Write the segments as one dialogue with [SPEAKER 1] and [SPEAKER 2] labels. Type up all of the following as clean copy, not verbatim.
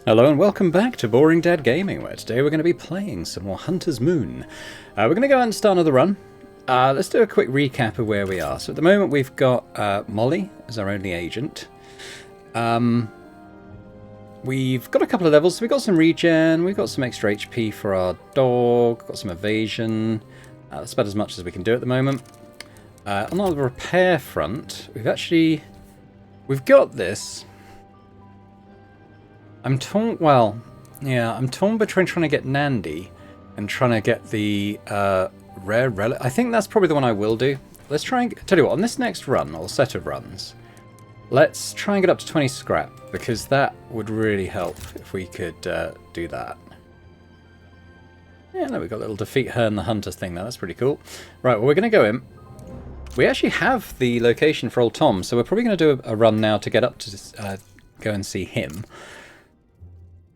[SPEAKER 1] Hello and welcome back to Boring Dad Gaming, where today we're going to be playing some more Hunter's Moon. We're going to go out and start another run. Let's do a quick recap of where we are. So at the moment we've got Molly as our only agent. We've got a couple of levels, so we've got some regen, we've got some extra HP for our dog, got some evasion. That's about as much as we can do at the moment. On the repair front, we've got this. I'm torn. Well, yeah, I'm torn between trying to get Nandi and trying to get the rare relic. I think that's probably the one I will do. Let's try and tell you what, on this next run or set of runs, let's try and get up to 20 scrap, because that would really help if we could do that. Yeah, no, we've got a little defeat her and the hunters thing there. That's pretty cool. Right, well, we're going to go in. We actually have the location for old Tom, so we're probably going to do a run now to get up to go and see him.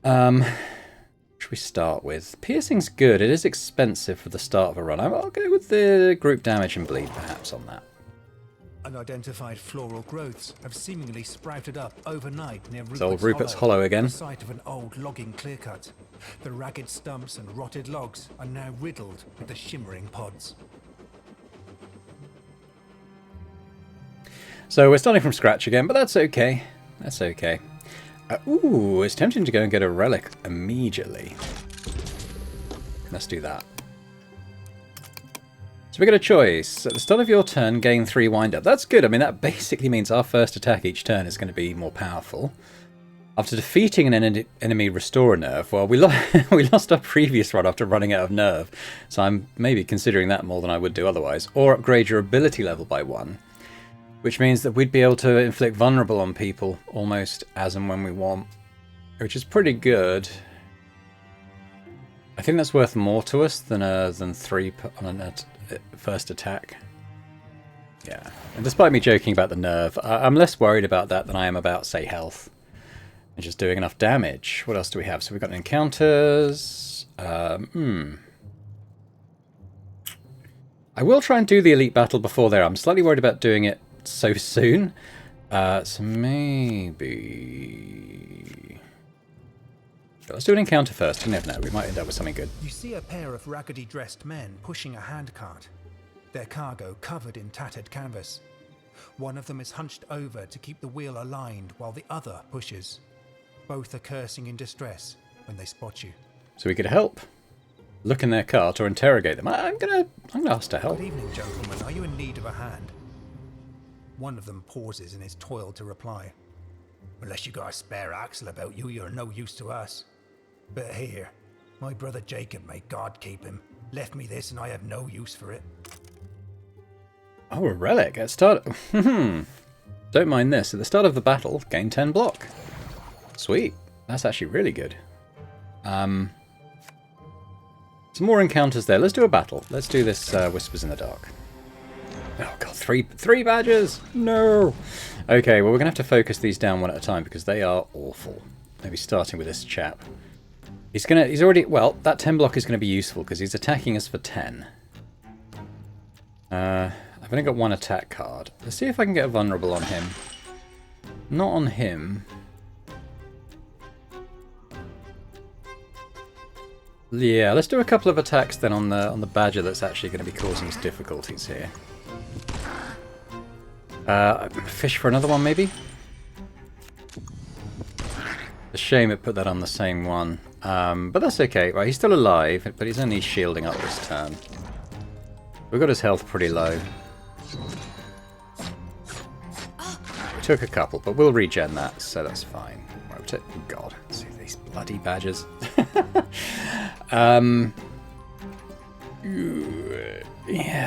[SPEAKER 1] Should we start with? Piercing's good. It is expensive for the start of a run. I'll go with the group damage and bleed perhaps on that.
[SPEAKER 2] Unidentified floral growths have seemingly sprouted up overnight near
[SPEAKER 1] It's old Rupert's Hollow again.
[SPEAKER 2] The site of an old logging clear-cut. The ragged stumps and rotted logs are now riddled with the shimmering pods.
[SPEAKER 1] So we're starting from scratch again, but that's okay. That's okay. Ooh, it's tempting to go and get a relic immediately. Let's do that. So we got a choice. At the start of your turn, gain 3 wind-up. That's good. I mean, that basically means our first attack each turn is going to be more powerful. After defeating an enemy, restore a nerve. Well, we lost our previous run after running out of nerve, so I'm maybe considering that more than I would do otherwise. Or upgrade your ability level by 1. Which means that we'd be able to inflict vulnerable on people almost as and when we want. Which is pretty good. I think that's worth more to us than 3 on a first attack. Yeah. And despite me joking about the nerve, I'm less worried about that than I am about, say, health. And just doing enough damage. What else do we have? So we've got encounters. I will try and do the elite battle before there. I'm slightly worried about doing it so soon. So maybe... Let's do an encounter first. You never know. We might end up with something good.
[SPEAKER 2] You see a pair of raggedy dressed men pushing a handcart. Their cargo covered in tattered canvas. One of them is hunched over to keep the wheel aligned while the other pushes. Both are cursing in distress when they spot you.
[SPEAKER 1] So we could help. Look in their cart or interrogate them. I'm gonna ask to help.
[SPEAKER 2] Good evening, gentlemen. Are you in need of a hand? One of them pauses in his toil to reply. Unless you got a spare axle about you, you're no use to us. But here, my brother Jacob, may God keep him, left me this and I have no use for it.
[SPEAKER 1] Oh, a relic. At start... Don't mind this. At the start of the battle, gain 10 block. Sweet. That's actually really good. Some more encounters there. Let's do a battle. Let's do this Whispers in the Dark. Oh god, three badges! No! Okay, well we're going to have to focus these down one at a time because they are awful. Maybe starting with this chap. He's already... Well, that 10 block is going to be useful because he's attacking us for 10. I've only got 1 attack card. Let's see if I can get a vulnerable on him. Not on him. Yeah, let's do a couple of attacks then on the badger that's actually going to be causing us difficulties here. Fish for another one, maybe? A shame it put that on the same one. But that's okay. Right, he's still alive, but he's only shielding up this turn. We've got his health pretty low. We took a couple, but we'll regen that, so that's fine. Right, God, see these bloody badgers. Yeah,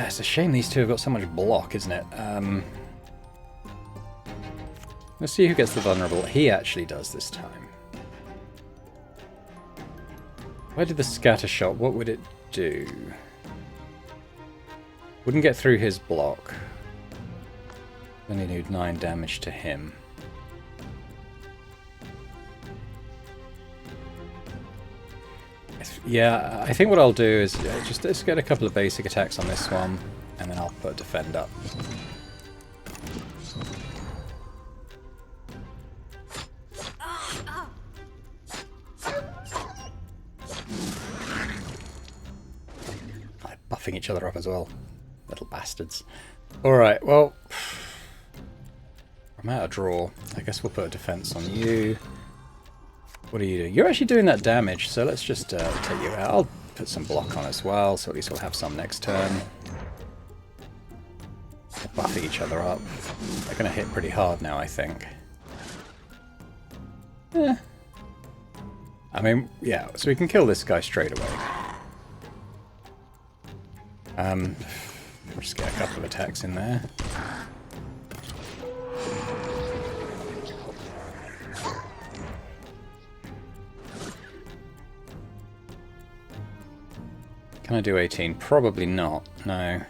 [SPEAKER 1] it's a shame these two have got so much block, isn't it? Let's see who gets the vulnerable. He actually does this time. Where did the scatter shot? What would it do? Wouldn't get through his block. Only do 9 damage to him. Yeah, I think what I'll do is just get a couple of basic attacks on this one, and then I'll put defend up. buffing each other up as well. Little bastards. Alright, well, I'm out of draw. I guess we'll put a defense on you. What are you doing? You're actually doing that damage, so let's just take you out. I'll put some block on as well, so at least we'll have some next turn. They're buffing each other up. They're going to hit pretty hard now, I think. Eh. I mean, yeah, so we can kill this guy straight away. We'll just get a couple of attacks in there. Can I do 18? Probably not, no.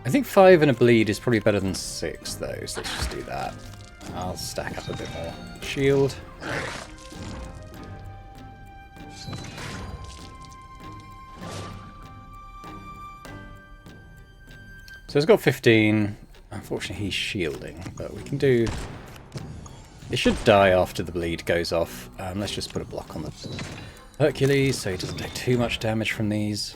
[SPEAKER 1] I think 5 and a bleed is probably better than 6 though, so let's just do that. I'll stack up a bit more. Shield. So it's got 15. Unfortunately he's shielding, but we can do... It should die after the bleed goes off. Let's just put a block on the Hercules so he doesn't take too much damage from these.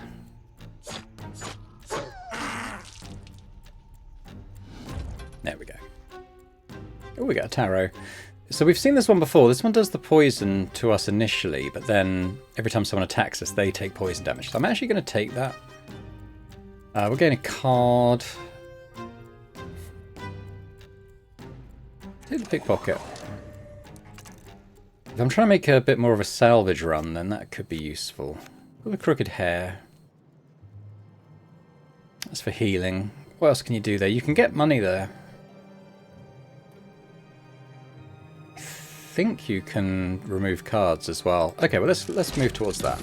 [SPEAKER 1] There we go. Oh, we got a tarot. So we've seen this one before. This one does the poison to us initially, but then every time someone attacks us, they take poison damage. So I'm actually going to take that. We're getting a card. Take the pickpocket. If I'm trying to make a bit more of a salvage run, then that could be useful. With the crooked hair. That's for healing. What else can you do there? You can get money there. I think you can remove cards as well. Okay, well let's move towards that.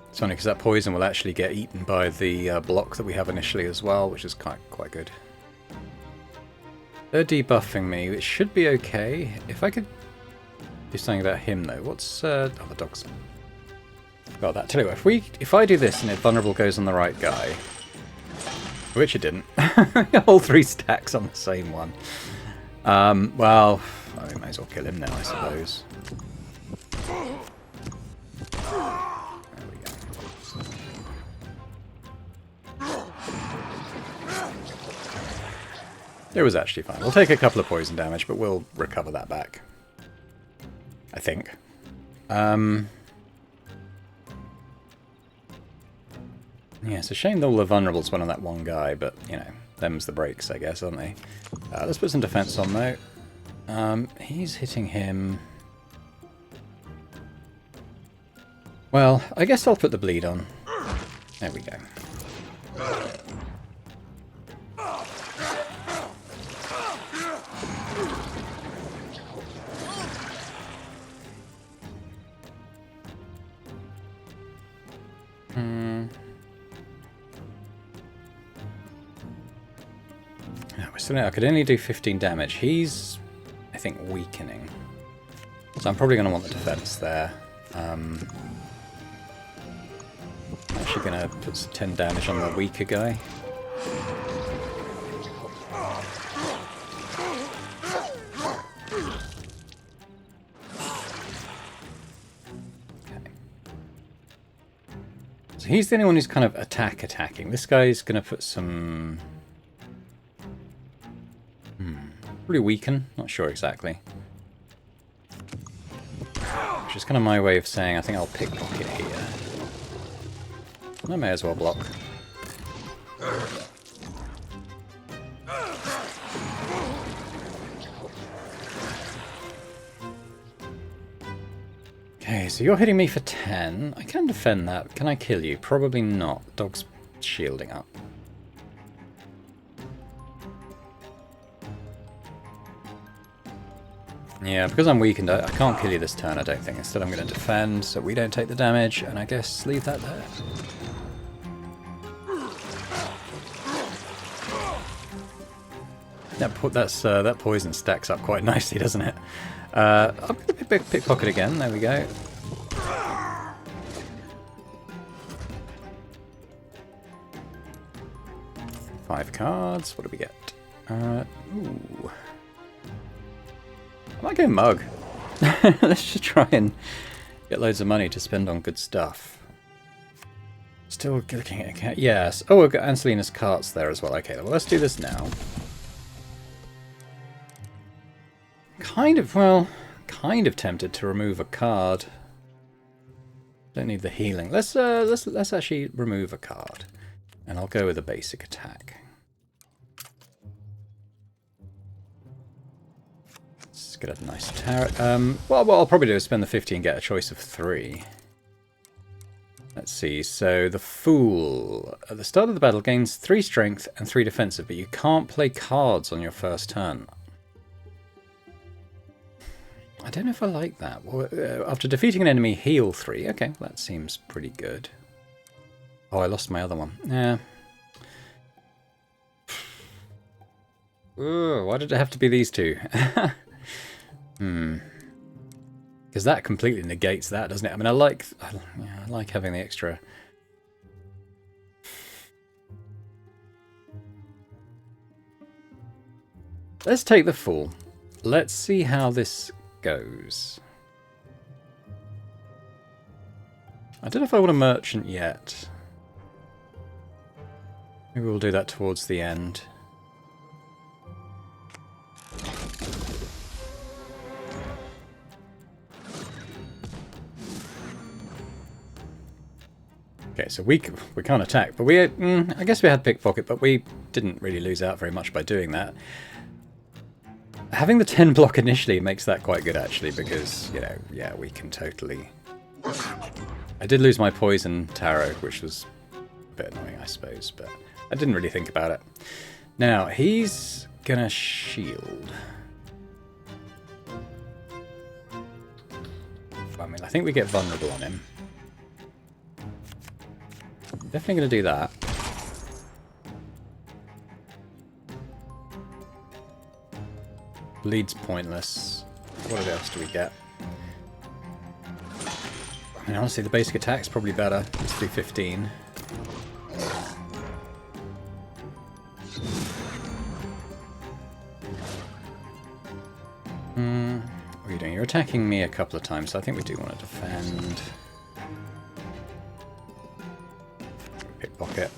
[SPEAKER 1] It's funny because that poison will actually get eaten by the block that we have initially as well, which is quite good. They're debuffing me. It should be okay. If I could do something about him though. What's oh, the dog's got that. Tell you what, if I do this and if vulnerable goes on the right guy, which it didn't, all 3 stacks on the same one. Well, I might as well kill him now, I suppose. It was actually fine. We'll take a couple of poison damage, but we'll recover that back. I think. Yeah, it's a shame that all the vulnerables went on that one guy, but, you know, them's the breaks, I guess, aren't they? Let's put some defense on, though. He's hitting him. Well, I guess I'll put the bleed on. There we go. So now I could only do 15 damage. He's, I think, weakening. So I'm probably going to want the defense there. I'm actually going to put some 10 damage on the weaker guy. Okay. So he's the only one who's kind of attacking. This guy's going to put some... Probably weaken, not sure exactly. Which is kind of my way of saying I think I'll pickpocket here. I may as well block. Okay, so you're hitting me for 10. I can defend that. Can I kill you? Probably not. Dog's shielding up. Yeah, because I'm weakened, I can't kill you this turn, I don't think. Instead I'm going to defend, so we don't take the damage, and I guess leave that there. That poison stacks up quite nicely, doesn't it? I'm going to pickpocket again, there we go. Five cards, what do we get? Ooh. I might go mug. Let's just try and get loads of money to spend on good stuff. Still looking at... Yes. Oh, we've got Anselina's carts there as well. Okay, well, let's do this now. Kind of tempted to remove a card. Don't need the healing. Let's actually remove a card. And I'll go with a basic attack. Let's get a nice tarot. Well, what I'll probably do is spend the 50 and get a choice of 3. Let's see. So the Fool at the start of the battle gains 3 strength and 3 defensive, but you can't play cards on your first turn. I don't know if I like that. Well, after defeating an enemy, heal 3. Okay, that seems pretty good. Oh, I lost my other one. Yeah. Ooh, why did it have to be these 2? Because that completely negates that, doesn't it? I mean, I like having the extra. Let's take the Fool. Let's see how this goes. I don't know if I want a merchant yet. Maybe we'll do that towards the end. Okay, so we can't attack, but I guess we had pickpocket, but we didn't really lose out very much by doing that. Having the 10 block initially makes that quite good, actually, because, you know, yeah, we can totally... I did lose my poison tarot, which was a bit annoying, I suppose, but I didn't really think about it. Now, he's gonna shield. I mean, I think we get vulnerable on him. Definitely gonna do that. Bleed's pointless. What else do we get? I mean, honestly, the basic attack's probably better. Let's do 15. What are you doing? You're attacking me a couple of times, so I think we do want to defend. Pickpocket.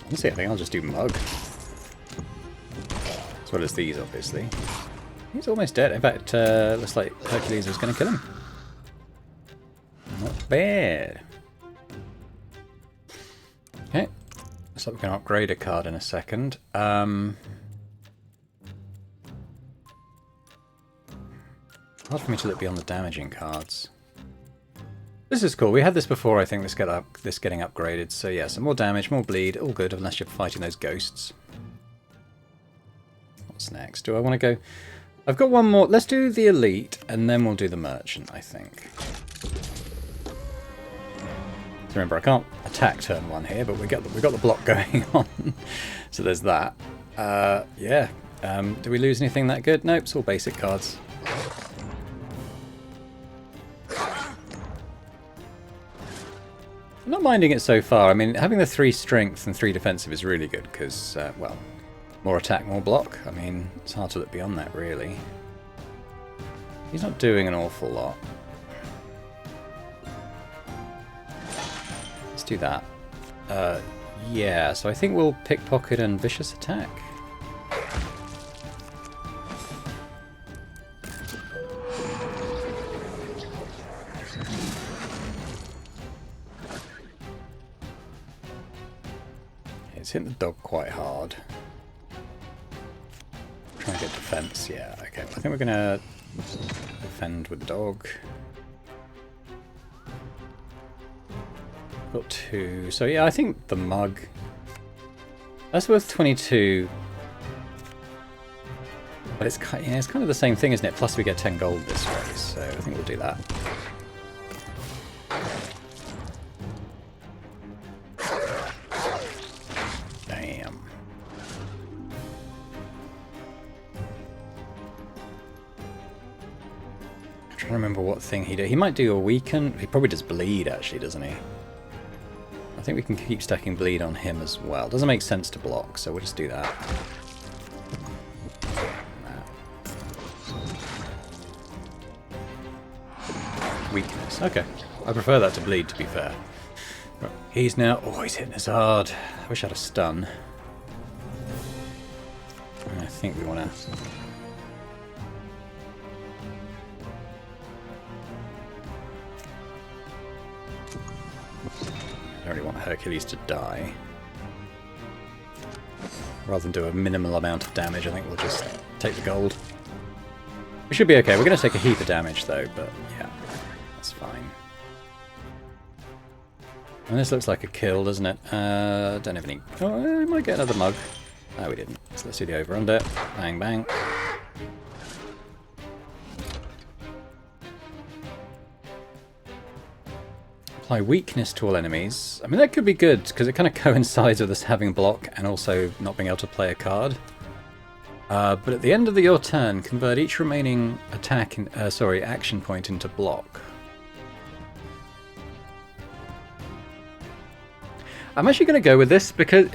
[SPEAKER 1] Honestly, I think I'll just do mug. As well as these, obviously. He's almost dead. In fact, looks like Hercules was going to kill him. Not bad. Okay. Looks like we can upgrade a card in a second. Hard for me to look beyond the damaging cards. This is cool. We had this before, I think, this getting upgraded. So yeah, some more damage, more bleed, all good, unless you're fighting those ghosts. What's next? Do I want to go... I've got one more. Let's do the elite, and then we'll do the merchant, I think. So remember, I can't attack turn 1 here, but we got the block going on. So there's that. Yeah. Do we lose anything that good? Nope, it's all basic cards. I'm not minding it so far. I mean, having the 3 strength and 3 defensive is really good because, well, more attack, more block. I mean, it's hard to look beyond that, really. He's not doing an awful lot. Let's do that. Yeah, so I think we'll pickpocket and vicious attack. It's hitting the dog quite hard. Trying to get defense, yeah, okay. I think we're gonna defend with the dog. Got 2. So yeah, I think the mug. That's worth 22. But it's kind of the same thing, isn't it? Plus we get 10 gold this way, so I think we'll do that. remember what thing he did. He might do a weaken. He probably does bleed, actually, doesn't he? I think we can keep stacking bleed on him as well. Doesn't make sense to block, so we'll just do that. Weakness. Okay. I prefer that to bleed, to be fair. Right. He's now... Oh, he's hitting us hard. I wish I had a stun. I think we want to... I don't really want Hercules to die. Rather than do a minimal amount of damage, I think we'll just take the gold. We should be okay. We're going to take a heap of damage, though, but yeah, that's fine. And this looks like a kill, doesn't it? Don't have any... Oh, we might get another mug. No, we didn't. So let's do the over-under. Bang, bang. Apply weakness to all enemies. I mean, that could be good, because it kind of coincides with us having block and also not being able to play a card. But at the end of your turn, convert each remaining action point into block. I'm actually going to go with this because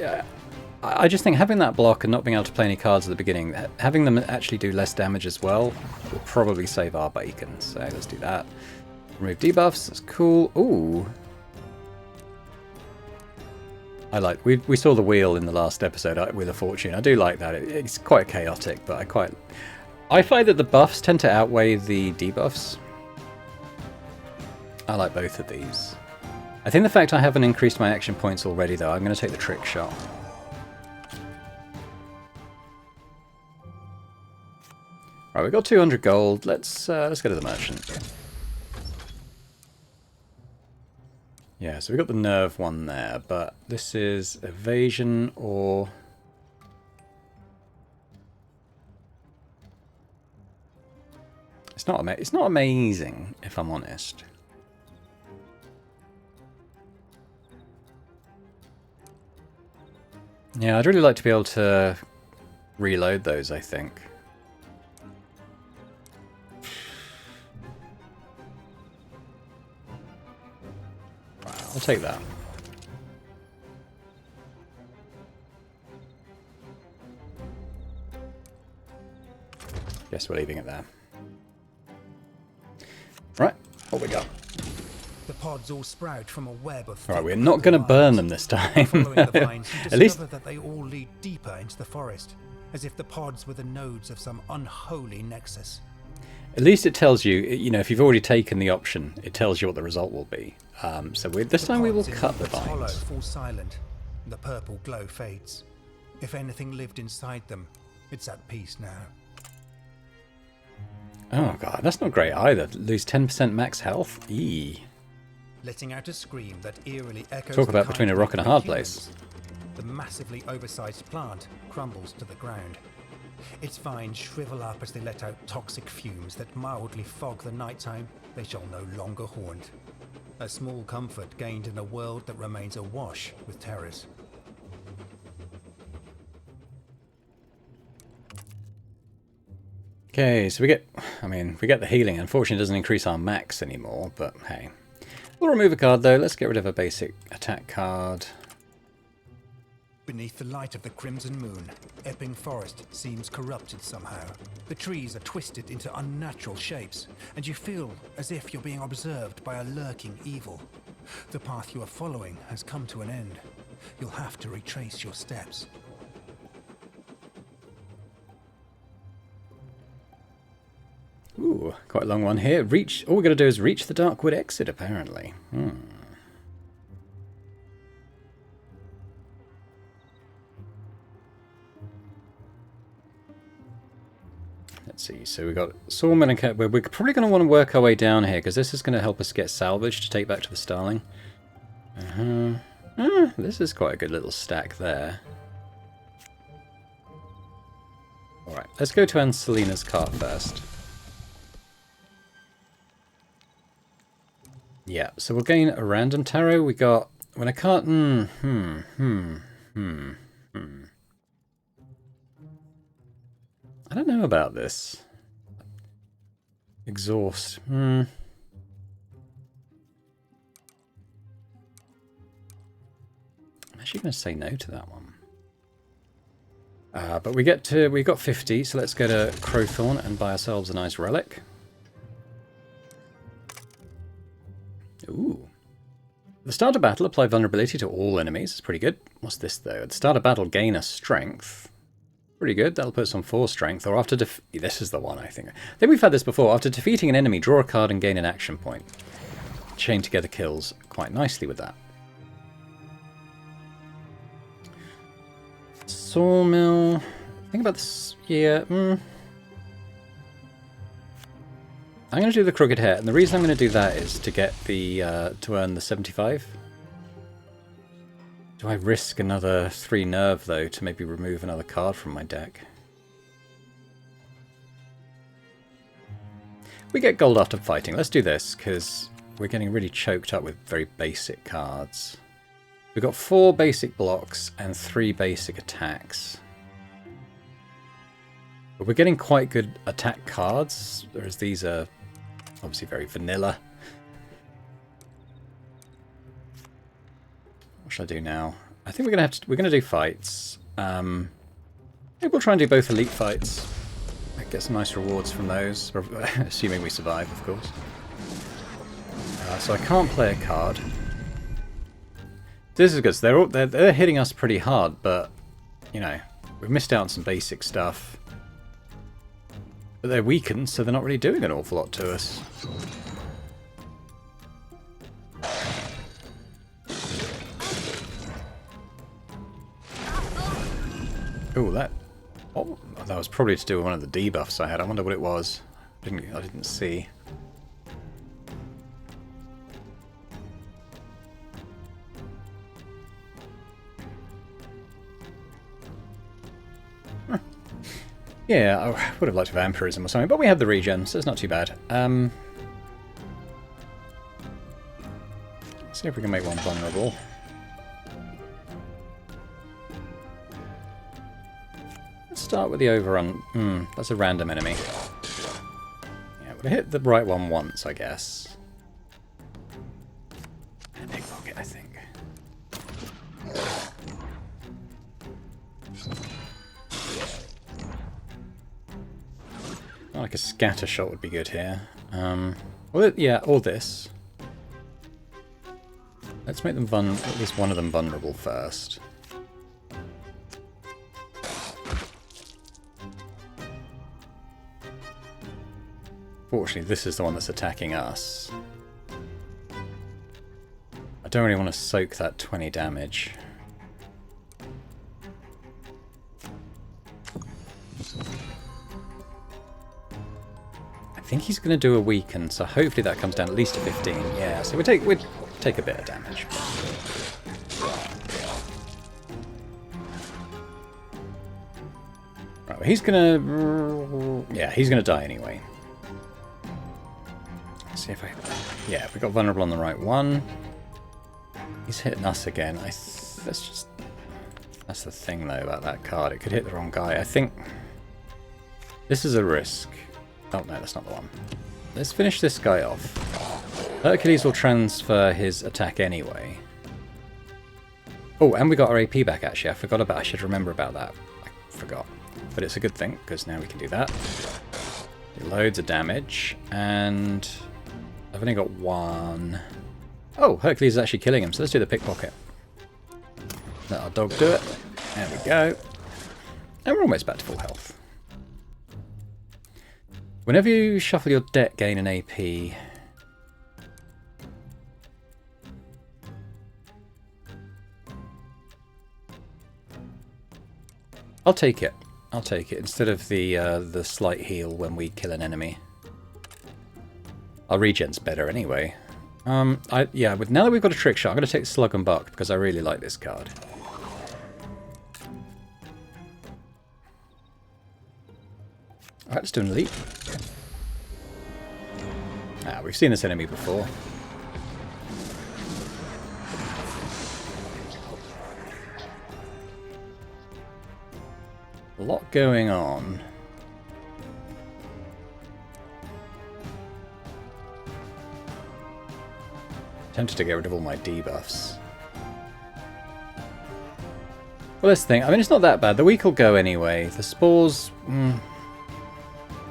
[SPEAKER 1] I just think having that block and not being able to play any cards at the beginning, having them actually do less damage as well, will probably save our bacon. So let's do that. Remove debuffs, that's cool. Ooh. I like, we saw the wheel in the last episode with a fortune. I do like that. It's quite chaotic, but I find that the buffs tend to outweigh the debuffs. I like both of these. I think the fact I haven't increased my action points already, though, I'm going to take the trick shot. Right, we've got 200 gold. Let's go to the merchant. Yeah, so we've got the nerve one there, but this is evasion or... It's not amazing, if I'm honest. Yeah, I'd really like to be able to reload those, I think. I'll take that. Guess we're leaving it there. Right, what we got?
[SPEAKER 2] The pods all sprout from a web of...
[SPEAKER 1] Right, we're not going to burn them this time.
[SPEAKER 2] Following the vines, you
[SPEAKER 1] At least
[SPEAKER 2] discover that they all lead deeper into the forest, as if the pods were the nodes of some unholy nexus.
[SPEAKER 1] At least it tells you, you know, if you've already taken the option, it tells you what the result will be. So this time we will cut the vines.
[SPEAKER 2] Hollow fall silent, and the purple glow fades. If anything lived inside them, it's at peace now.
[SPEAKER 1] Oh god, that's not great either. Lose 10% max health? Eee.
[SPEAKER 2] Letting out a scream that eerily echoes.
[SPEAKER 1] Talk about between a rock and a hard place.
[SPEAKER 2] The massively oversized plant crumbles to the ground. Its vines shrivel up as they let out toxic fumes that mildly fog the nighttime they shall no longer haunt. A small comfort gained in a world that remains awash with terrors.
[SPEAKER 1] Okay, so we get the healing. Unfortunately, it doesn't increase our max anymore, but hey. We'll remove a card though. Let's get rid of a basic attack card.
[SPEAKER 2] Beneath the light of the crimson moon, Epping Forest seems corrupted somehow. The trees are twisted into unnatural shapes, and you feel as if you're being observed by a lurking evil. The path you are following has come to an end. You'll have to retrace your steps.
[SPEAKER 1] Ooh, quite a long one here. All we're going to do is reach the Darkwood exit, apparently. Let's see, so we've got Sawmill and Cat. We're probably going to want to work our way down here, because this is going to help us get salvage to take back to the Starling. This is quite a good little stack there. Alright, let's go to Anselina's cart first. Yeah, so we'll gain a random tarot. We got when a card. I don't know about this. Exhaust. I'm actually going to say no to that one. But we've got 50, so let's go to Crowthorne and buy ourselves a nice relic. Ooh. At the start of battle, apply vulnerability to all enemies. It's pretty good. What's this, though? At the start of battle, gain a strength. Pretty good. That'll put us on 4 strength. Or after this is the one, I think. I think we've had this before. After defeating an enemy, draw a card and gain an action point. Chain together kills quite nicely with that. Sawmill. Think about this. Yeah. I'm going to do the Crooked Hare, and the reason I'm going to do that is to get the to earn the 75. Do I risk another 3 nerve though to maybe remove another card from my deck? We get gold after fighting. Let's do this because we're getting really choked up with very basic cards. We've got 4 basic blocks and 3 basic attacks. But we're getting quite good attack cards, whereas these are obviously very vanilla. What should I do now? I think we're gonna do fights. Maybe we'll try and do both elite fights. Get some nice rewards from those, assuming we survive, of course. So I can't play a card. This is good. So they're hitting us pretty hard, but you know we've missed out on some basic stuff. But they're weakened, so they're not really doing an awful lot to us. Oh, that was probably to do with one of the debuffs I had. I wonder what it was. I didn't see. Yeah, I would have liked vampirism or something, but we had the regen, so it's not too bad. Let's see if we can make one vulnerable. Let's start with the overrun. That's a random enemy. Yeah, we'll hit the right one once, I guess. And pickpocket, I think. Like a scatter shot would be good here. Well, yeah, or this. Let's make them at least one of them vulnerable first. Fortunately, this is the one that's attacking us. I don't really want to soak that 20 damage. I think he's going to do a weaken, so hopefully that comes down at least to 15. Yeah, so we'd take a bit of damage. Right, well, he's going to... Yeah, he's going to die anyway. Let's see if I... Yeah, we got vulnerable on the right one. He's hitting us again. That's the thing, though, about that card. It could hit the wrong guy. I think... This is a risk. Oh, no, that's not the one. Let's finish this guy off. Hercules will transfer his attack anyway. Oh, and we got our AP back, actually. I should remember about that. I forgot. But it's a good thing, because now we can do that. Do loads of damage, and I've only got 1. Oh, Hercules is actually killing him, so let's do the pickpocket. Let our dog do it. There we go. And we're almost back to full health. Whenever you shuffle your deck, gain an AP. I'll take it. I'll take it instead of the slight heal when we kill an enemy. Our regen's better anyway. Now that we've got a trick shot, I'm going to take Slug and Buck because I really like this card. Alright, let's do an elite. Ah, we've seen this enemy before. A lot going on. Tempted to get rid of all my debuffs. Well, let's think. I mean, it's not that bad. The weak will go anyway. The spores...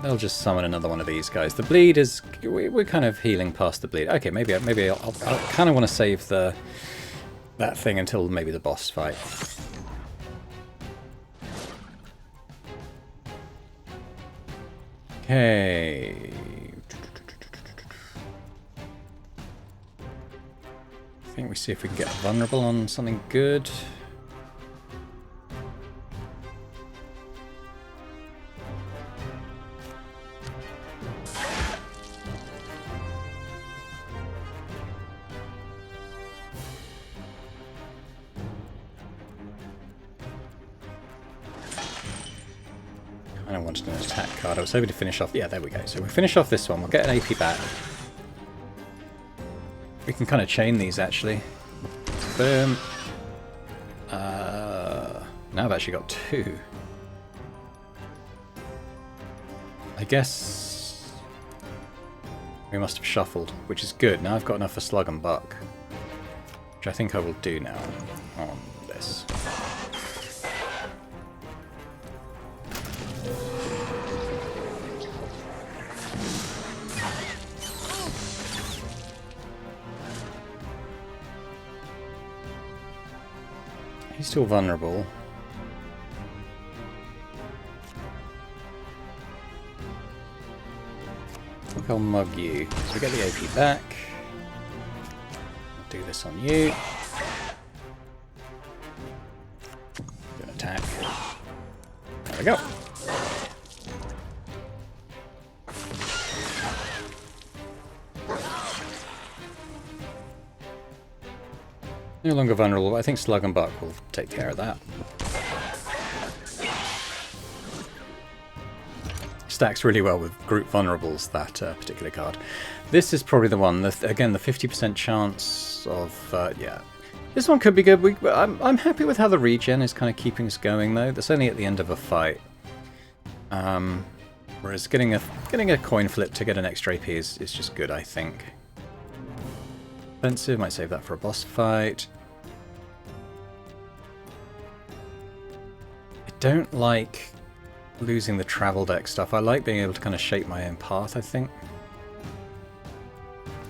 [SPEAKER 1] they'll just summon another one of these guys. The bleed is... We're kind of healing past the bleed. Okay, maybe I'll kind of want to save that thing until maybe the boss fight. Okay. I think we see if we can get vulnerable on something good. I wanted an attack card. I was hoping to finish off... Yeah, there we go. So we finish off this one. We'll get an AP back. We can kind of chain these, actually. Boom. Now I've actually got 2. I guess... we must have shuffled, which is good. Now I've got enough for Slug and Buck. Which I think I will do now on this. He's still vulnerable. Look, I'll mug you. So we get the AP back. I'll do this on you. Do an attack. There we go. No longer vulnerable. I think Slug and Buck will take care of that. Stacks really well with group vulnerables, that particular card. This is probably the one. Again, the 50% chance of... yeah. This one could be good. I'm happy with how the regen is kind of keeping us going, though. That's only at the end of a fight. Whereas getting a coin flip to get an extra AP is just good, I think. Expensive. Might save that for a boss fight. I don't like losing the travel deck stuff. I like being able to kind of shape my own path, I think.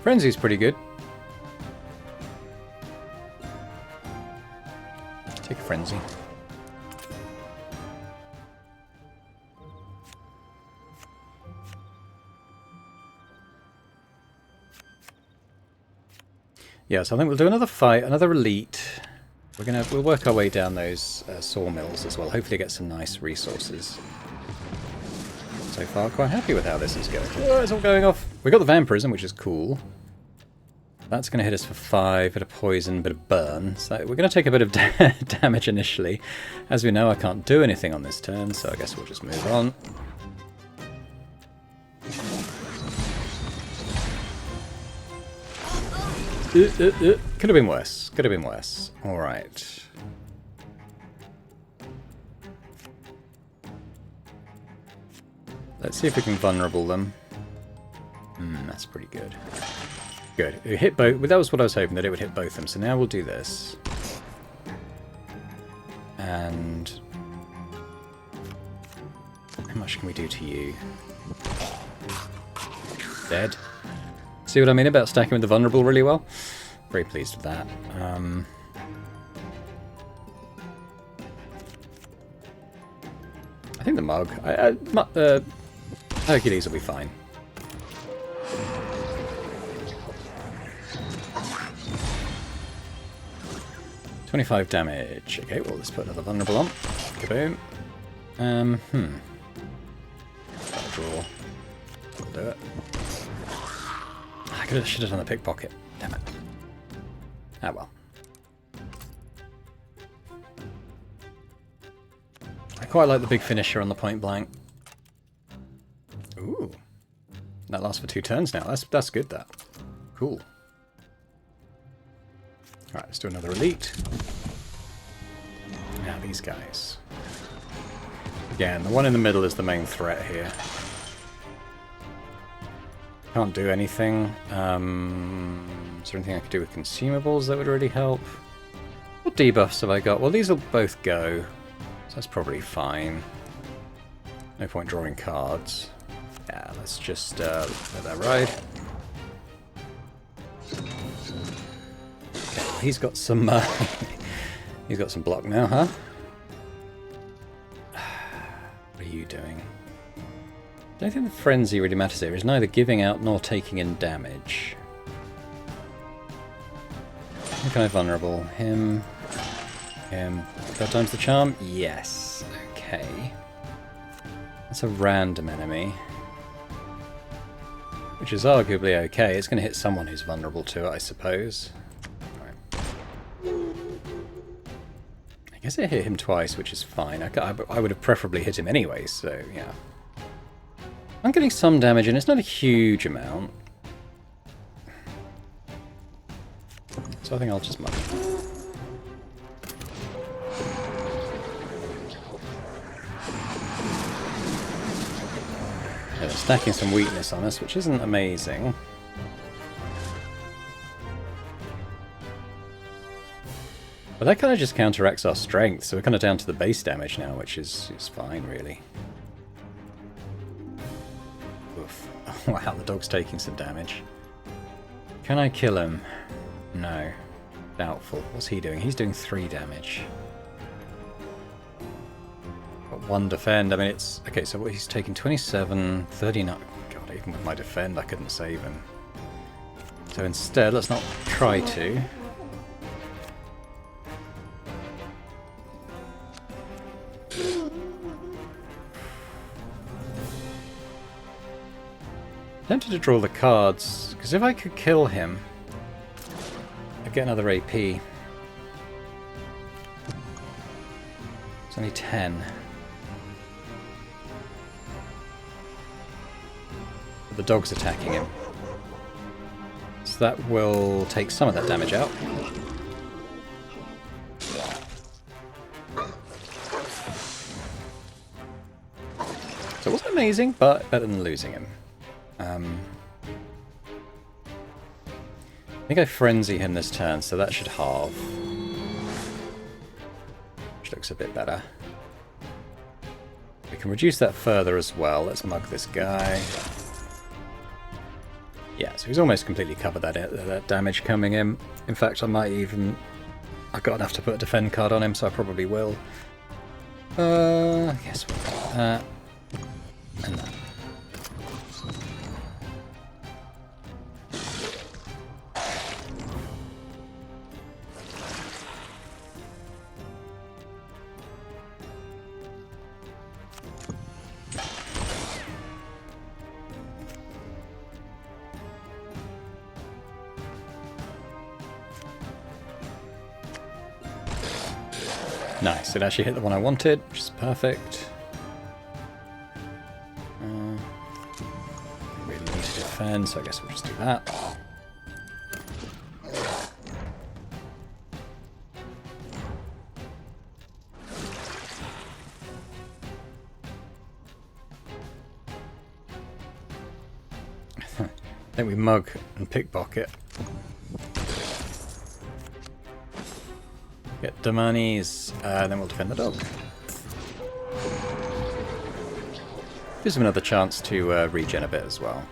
[SPEAKER 1] Frenzy's pretty good. Take a Frenzy. Yeah, so I think we'll do another fight, another elite. We'll work our way down those sawmills as well. Hopefully get some nice resources. So far, quite happy with how this is going. Oh, it's all going off. We got the vampirism, which is cool. That's going to hit us for 5, bit of poison, bit of burn. So we're going to take a bit of damage initially. As we know, I can't do anything on this turn, so I guess we'll just move on. Could have been worse. Could have been worse. Alright. Let's see if we can vulnerable them. That's pretty good. Good. It hit both. That was what I was hoping, that it would hit both of them. So now we'll do this. And... how much can we do to you? Dead. See what I mean about stacking with the vulnerable really well? Very pleased with that. I think the mug. Hercules will be fine. $25 damage. Okay, well, let's put another vulnerable on. Kaboom. Draw. We'll do it. I should have done the pickpocket. Damn it. Ah well. I quite like the big finisher on the point blank. Ooh. That lasts for 2 turns now. That's good, that. Cool. Alright, let's do another elite. Now these guys. Again, the one in the middle is the main threat here. Can't do anything. Is there anything I could do with consumables that would really help? What debuffs have I got? Well, these will both go, so that's probably fine. No point drawing cards. Yeah, let's just let that ride. Okay, he's got some. He's got some block now, huh? What are you doing? I don't think the frenzy really matters here. It's neither giving out nor taking in damage. How kind of vulnerable? Him. Third time's the charm? Yes. Okay. That's a random enemy. Which is arguably okay. It's going to hit someone who's vulnerable to it, I suppose. Right. I guess it hit him twice, which is fine. I would have preferably hit him anyway, so yeah. I'm getting some damage, and it's not a huge amount. So I think I'll just mug. Yeah, they're stacking some weakness on us, which isn't amazing. But that kind of just counteracts our strength, so we're kind of down to the base damage now, which is fine, really. Oof. Oh, wow, the dog's taking some damage. Can I kill him? No. Doubtful. What's he doing? He's doing 3 damage. Got 1 defend. I mean, it's... Okay, so what, he's taking 27, 39... God, even with my defend, I couldn't save him. So instead, let's not try to. Tempted to draw the cards, because if I could kill him, I'd get another AP. It's only 10. But the dog's attacking him. So that will take some of that damage out. So it wasn't amazing, but better than losing him. I think I frenzy him this turn, so that should halve. Which looks a bit better. We can reduce that further as well. Let's mug this guy. Yeah, so he's almost completely covered that damage coming in. In fact, I might even... I've got enough to put a defend card on him, so I probably will. I guess we'll do that. And that. Nice, it actually hit the one I wanted, which is perfect. Really need to defend, so I guess we'll just do that. Then we mug and pickpocket. Get the monies, then we'll defend the dog. Gives him another chance to regen a bit as well.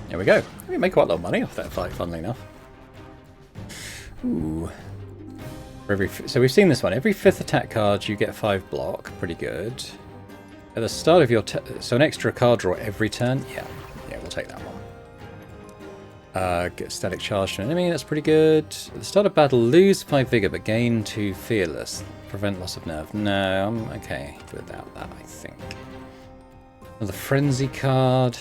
[SPEAKER 1] There we go. We made quite a lot of money off that fight, funnily enough. Ooh. So we've seen this one. Every 5th attack card, you get 5 block. Pretty good. At the start of your so an extra card draw every turn. Yeah, we'll take that one. Get static charge to an enemy. That's pretty good. At the start of battle, lose 5 vigor but gain 2 fearless. Prevent loss of nerve. No, I'm okay without that, I think. Another frenzy card.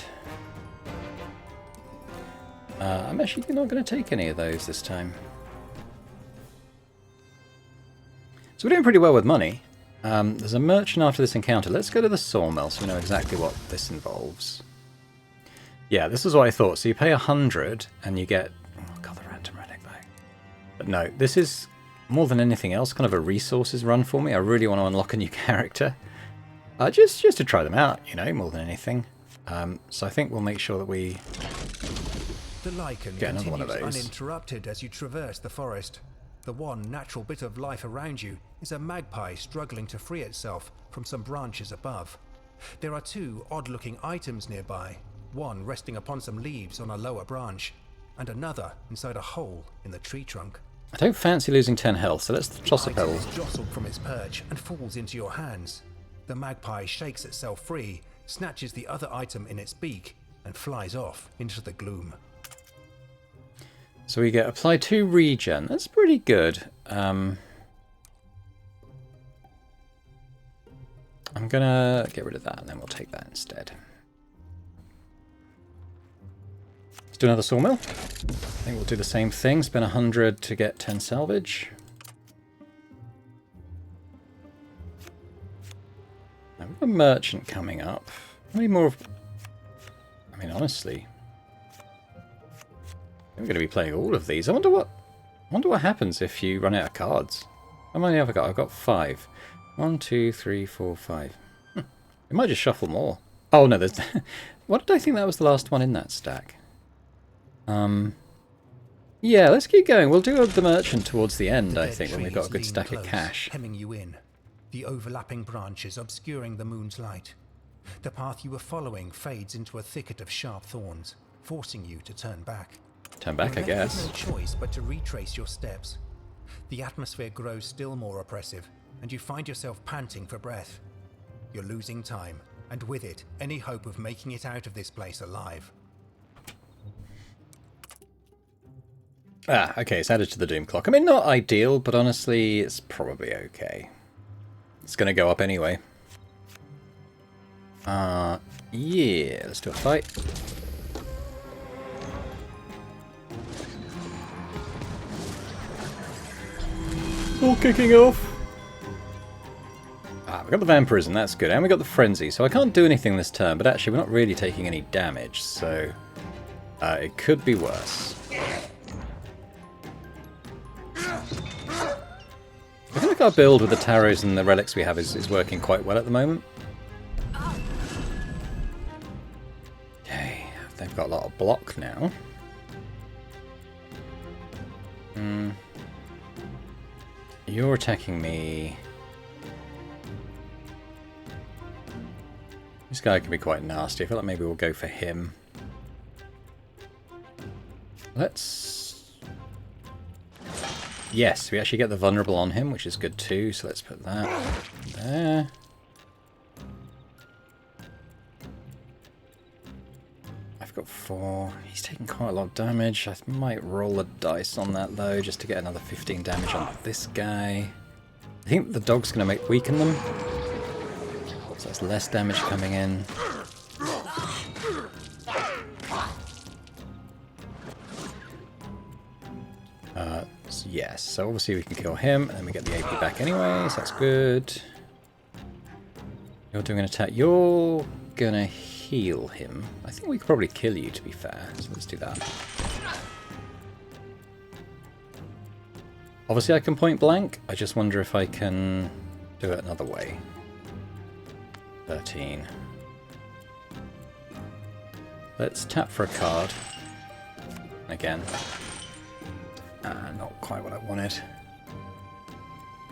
[SPEAKER 1] I'm actually not going to take any of those this time. So we're doing pretty well with money. There's a merchant after this encounter. Let's go to the sawmill so we know exactly what this involves. Yeah, this is what I thought. So you pay 100 and you get... Oh god, the random relic back. But no, this is more than anything else, kind of a resources run for me. I really want to unlock a new character. Just to try them out, you know, more than anything. So I think we'll make sure that we
[SPEAKER 2] The lichen
[SPEAKER 1] get another one of
[SPEAKER 2] continues
[SPEAKER 1] those.
[SPEAKER 2] uninterrupted as you traverse the forest. The one natural bit of life around you is a magpie struggling to free itself from some branches above. There are two odd-looking items nearby, one resting upon some leaves on a lower branch, and another inside a hole in the tree trunk.
[SPEAKER 1] I don't fancy losing 10 health, so let's toss a
[SPEAKER 2] The item
[SPEAKER 1] pebble.
[SPEAKER 2] is jostled from its perch and falls into your hands. The magpie shakes itself free, snatches the other item in its beak, and flies off into the gloom.
[SPEAKER 1] So we get apply 2 regen. That's pretty good. I'm gonna get rid of that and then we'll take that instead. Let's do another sawmill. I think we'll do the same thing. Spend 100 to get 10 salvage. Now we've got a merchant coming up. How many more? I mean, honestly, I'm going to be playing all of these. I wonder what happens if you run out of cards. How many have I got? I've got 5. 1, 2, 3, 4, 5. We might just shuffle more. Oh no, there's. What did I think that was the last one in that stack? Yeah, let's keep going. We'll do the merchant towards the end, I think, when we've got a good stack of cash.
[SPEAKER 2] Hemming you in, the overlapping branches obscuring the moon's light. The path you were following fades into a thicket of sharp thorns, forcing you to turn back.
[SPEAKER 1] Turn back, I
[SPEAKER 2] You're left
[SPEAKER 1] guess.
[SPEAKER 2] with no choice but to retrace your steps. The atmosphere grows still more oppressive, and you find yourself panting for breath. You're losing time, and with it, any hope of making it out of this place alive.
[SPEAKER 1] Ah, okay, it's added to the doom clock. I mean, not ideal, but honestly, it's probably okay. It's going to go up anyway. Yeah, let's do a fight. All kicking off. Ah, we got the vampirism, that's good. And we got the frenzy, so I can't do anything this turn, but actually we're not really taking any damage, so it could be worse. I feel like our build with the tarots and the relics we have is working quite well at the moment. Okay, they've got a lot of block now. You're attacking me. This guy can be quite nasty. I feel like maybe we'll go for him. Let's... Yes, we actually get the vulnerable on him, which is good too, so let's put that there. I've got 4. He's taking quite a lot of damage. I might roll a dice on that though, just to get another 15 damage on this guy. I think the dog's going to weaken them. So that's less damage coming in. Yes, so obviously we can kill him, and then we get the AP back anyway, so that's good. You're doing an attack. You're gonna heal him. I think we could probably kill you, to be fair, so let's do that. Obviously I can point blank. I just wonder if I can do it another way. 13. Let's tap for a card. Again. Not quite what I wanted.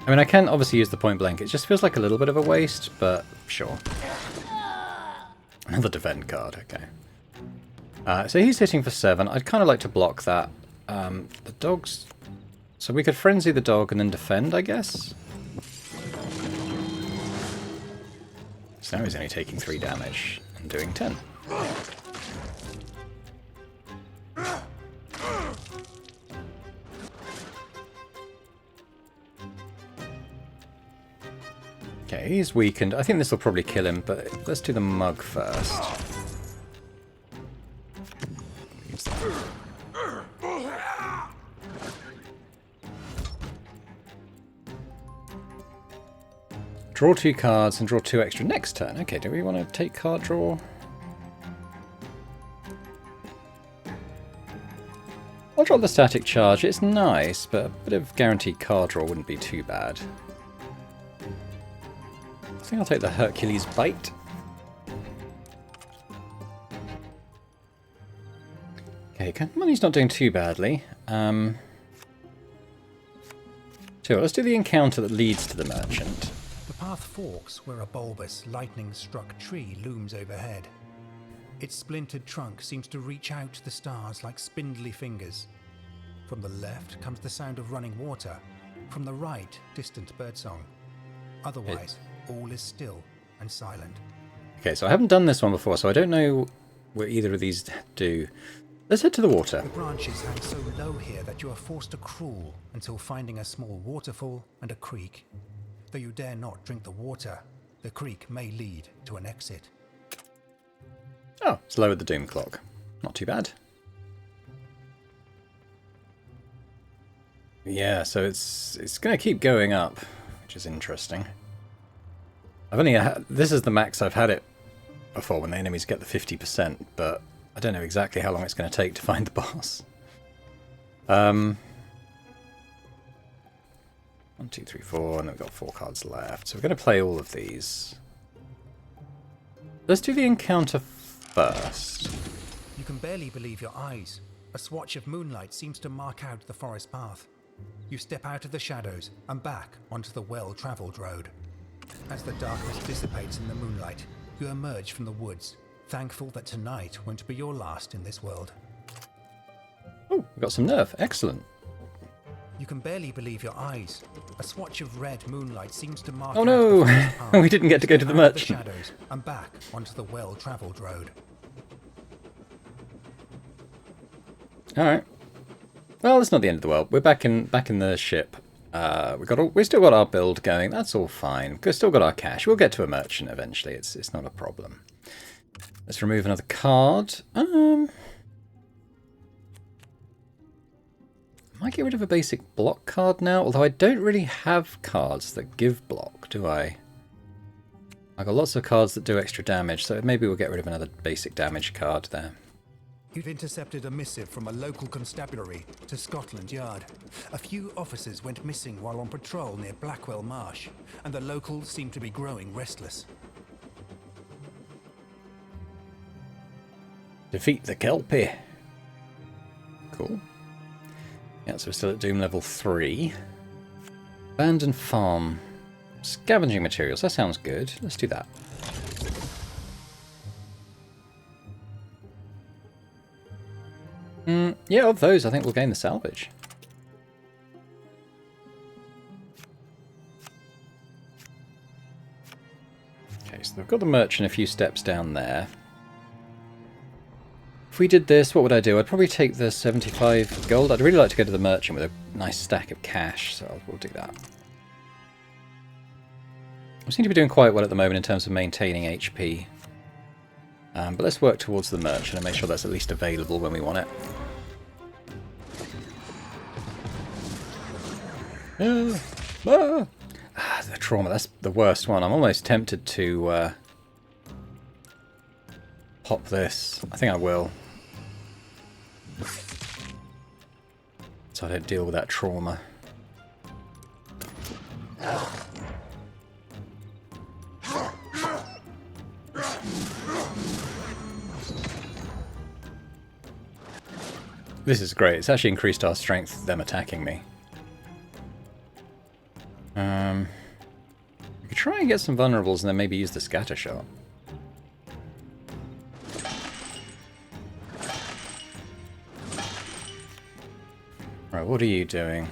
[SPEAKER 1] I mean, I can obviously use the point blank. It just feels like a little bit of a waste, but sure. Another defend card, okay. So he's hitting for 7. I'd kind of like to block that. The dog's... So we could frenzy the dog and then defend, I guess? So now he's only taking 3 damage and doing 10. Okay, he's weakened. I think this will probably kill him, but let's do the mug first. Use that. Draw 2 cards and draw 2 extra next turn. Okay, do we want to take card draw? I'll drop the static charge. It's nice, but a bit of guaranteed card draw wouldn't be too bad. I think I'll take the Hercules Bite. Okay, money's not doing too badly. So let's do the encounter that leads to the merchant.
[SPEAKER 2] The path forks where a bulbous, lightning-struck tree looms overhead. Its splintered trunk seems to reach out to the stars like spindly fingers. From the left comes the sound of running water. From the right, distant birdsong. Otherwise, all is still and silent.
[SPEAKER 1] Okay, so I haven't done this one before, so I don't know what either of these do. Let's head to the water.
[SPEAKER 2] The branches hang so low here that you are forced to crawl until finding a small waterfall and a creek. Though you dare not drink the water, the creek may lead to an exit.
[SPEAKER 1] Oh, it's lowered the doom clock. Not too bad. Yeah, so it's going to keep going up, which is interesting. I've only this is the max I've had it before when the enemies get the 50%, but I don't know exactly how long it's going to take to find the boss. 1, 2, 3, 4, and we've got 4 cards left. So we're going to play all of these. Let's do the encounter first.
[SPEAKER 2] You can barely believe your eyes. A swatch of moonlight seems to mark out the forest path. You step out of the shadows and back onto the well-travelled road. As the darkness dissipates in the moonlight, you emerge from the woods, thankful that tonight won't be your last in this world.
[SPEAKER 1] Oh, we've got some nerve. Excellent.
[SPEAKER 2] You can barely believe your eyes. A swatch of red moonlight seems to mark
[SPEAKER 1] Oh
[SPEAKER 2] out
[SPEAKER 1] no!
[SPEAKER 2] the forest path.
[SPEAKER 1] We didn't get to go to the merchant.
[SPEAKER 2] Shadows and back onto the well-travelled road.
[SPEAKER 1] Alright. Well, it's not the end of the world. We're back in the ship. We still got our build going. That's all fine. We've still got our cash. We'll get to a merchant eventually. It's not a problem. Let's remove another card. I might get rid of a basic block card now, although I don't really have cards that give block, do I? I've got lots of cards that do extra damage, so maybe we'll get rid of another basic damage card there.
[SPEAKER 2] You've intercepted a missive from a local constabulary to Scotland Yard. A few officers went missing while on patrol near Blackwell Marsh, and the locals seem to be growing restless.
[SPEAKER 1] Defeat the Kelpie. Cool. Yeah, so we're still at Doom level 3. Abandoned farm. Scavenging materials. That sounds good. Let's do that. Yeah, of those, I think we'll gain the salvage. Okay, so they've got the merchant a few steps down there. If we did this, what would I do? I'd probably take the 75 gold. I'd really like to go to the merchant with a nice stack of cash, so we'll do that. We seem to be doing quite well at the moment in terms of maintaining HP. But let's work towards the merchant and make sure that's at least available when we want it. The trauma, that's the worst one. I'm almost tempted to pop this. I think I will. So I don't deal with that trauma. This is great. It's actually increased our strength, them attacking me. We could try and get some vulnerables and then maybe use the scatter shot. Right, what are you doing?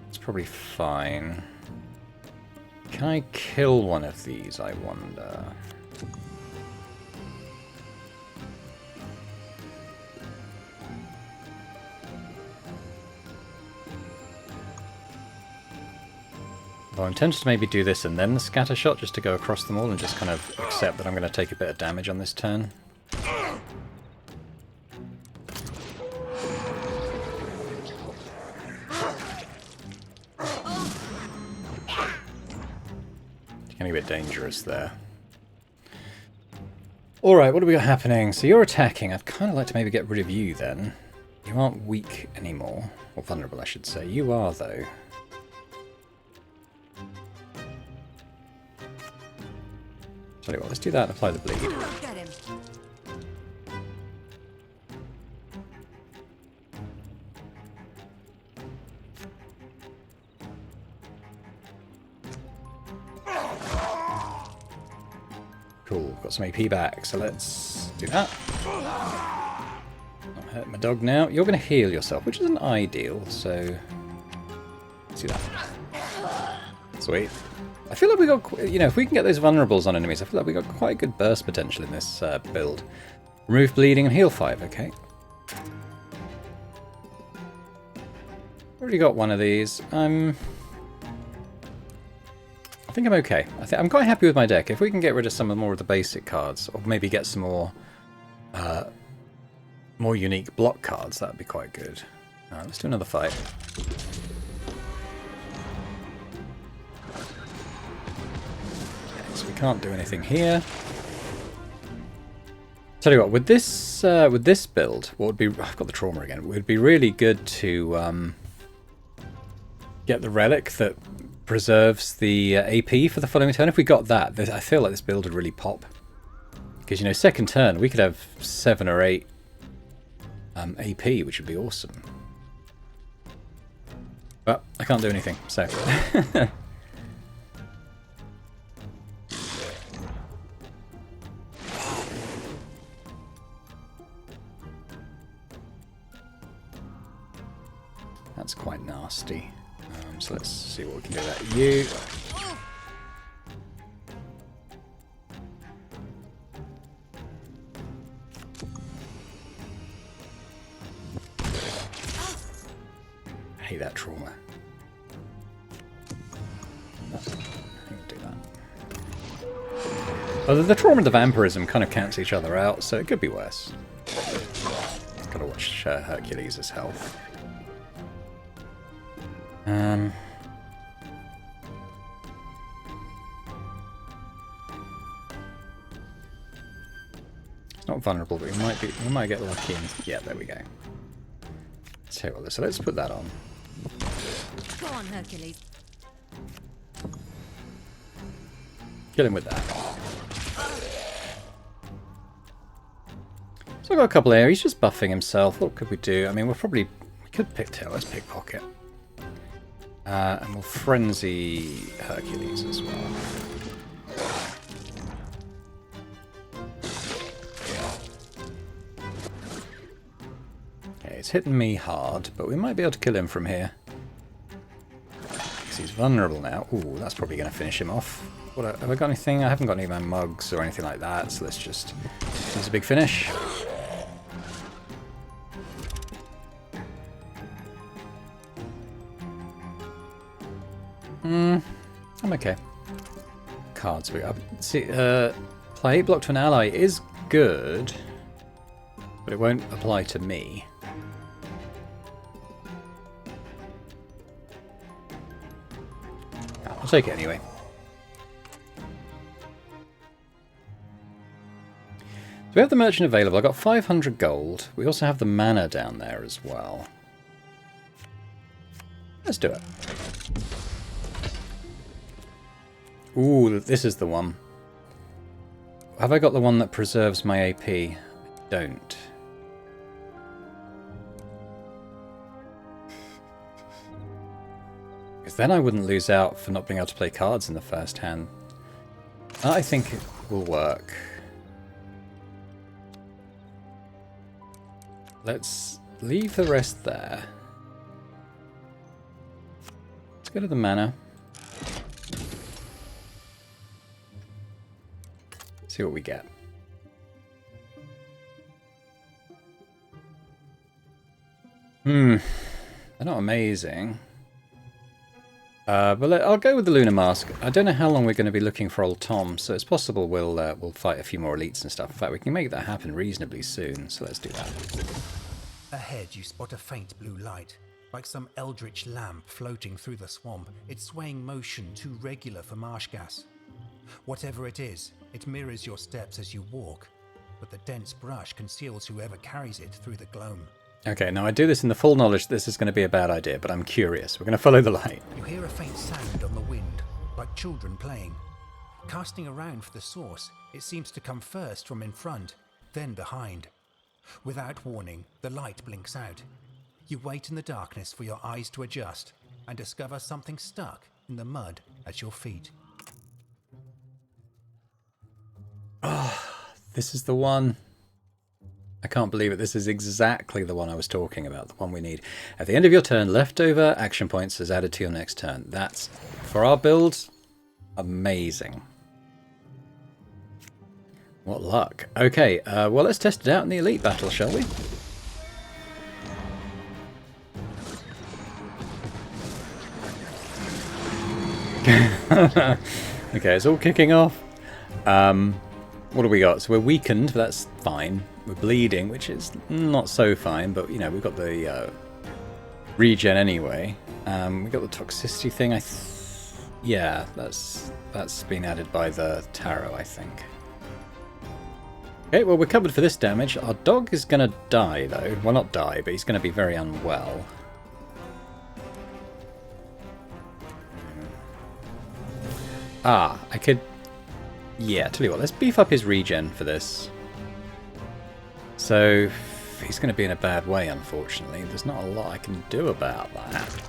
[SPEAKER 1] It's probably fine. Can I kill one of these, I wonder? Well, I'm tempted to maybe do this and then the scatter shot just to go across them all and just kind of accept that I'm going to take a bit of damage on this turn. It's getting a bit dangerous there. Alright, what do we got happening? So you're attacking. I'd kind of like to maybe get rid of you then. You aren't weak anymore. Or vulnerable, I should say. You are, though. Tell you what, let's do that and apply the bleed.
[SPEAKER 3] Get him.
[SPEAKER 1] Cool, got some AP back, so let's do that. Not hurt my dog now. You're going to heal yourself, which isn't ideal, so let's do that. Sweet. I feel like we got, you know, if we can get those vulnerables on enemies, I feel like we got quite good burst potential in this build. Remove bleeding and heal 5, okay. Already got one of these. I think I'm okay. I'm quite happy with my deck. If we can get rid of some more of the basic cards, or maybe get some more unique block cards, that would be quite good. Alright, let's do another fight. Okay, so we can't do anything here. Tell you what, with this build, what would be... I've got the trauma again. It would be really good to get the relic that preserves the AP for the following turn. If we got that, I feel like this build would really pop. Because, you know, second turn, we could have 7 or 8 AP, which would be awesome. But I can't do anything, so... That's quite nasty. So let's see what we can do about you. I hate that trauma. I think we'll do that. Although the trauma and the vampirism kind of cancel each other out, so it could be worse. Gotta watch Hercules' health. It's not vulnerable, but we might get lucky and yeah, there we go. So let's put that on.
[SPEAKER 3] Go on, Hercules.
[SPEAKER 1] Kill him with that. So I've got a couple here. He's just buffing himself. What could we do? I mean, we could pick tail. Let's pickpocket. And we'll frenzy Hercules as well. Okay, it's hitting me hard, but we might be able to kill him from here. Because he's vulnerable now. Ooh, that's probably going to finish him off. Have I got anything? I haven't got any of my mugs or anything like that, so let's just... This is a big finish. I'm okay. Cards we have. See, apply 8 block to an ally is good, but it won't apply to me. I'll take it anyway. So we have the merchant available. I've got 500 gold. We also have the mana down there as well. Let's do it. Ooh, this is the one. Have I got the one that preserves my AP? I don't. Because then I wouldn't lose out for not being able to play cards in the first hand. I think it will work. Let's leave the rest there. Let's go to the mana. See what we get. They're not amazing. But I'll go with the Lunar Mask. I don't know how long we're going to be looking for old Tom, so it's possible we'll fight a few more elites and stuff. In fact, we can make that happen reasonably soon, so let's do that.
[SPEAKER 2] Ahead, you spot a faint blue light, like some eldritch lamp floating through the swamp, its swaying motion too regular for marsh gas. Whatever it is, it mirrors your steps as you walk, but the dense brush conceals whoever carries it through the gloam.
[SPEAKER 1] Okay, now I do this in the full knowledge that this is going to be a bad idea, but I'm curious. We're going to follow the light.
[SPEAKER 2] You hear a faint sound on the wind, like children playing. Casting around for the source, it seems to come first from in front, then behind. Without warning, the light blinks out. You wait in the darkness for your eyes to adjust and discover something stuck in the mud at your feet.
[SPEAKER 1] This is the one. I can't believe it. This is exactly the one I was talking about, the one we need. At the end of your turn, leftover action points is added to your next turn. That's, for our build, amazing. What luck. Okay, well, let's test it out in the elite battle, shall we? Okay, it's all kicking off. What do we got? So we're weakened, but that's fine. We're bleeding, which is not so fine, but, you know, we've got the regen anyway. We've got the toxicity thing. Yeah, that's been added by the tarot, I think. Okay, well, we're covered for this damage. Our dog is going to die, though. Well, not die, but he's going to be very unwell. I could... Yeah, tell you what, let's beef up his regen for this. So, he's going to be in a bad way, unfortunately. There's not a lot I can do about that.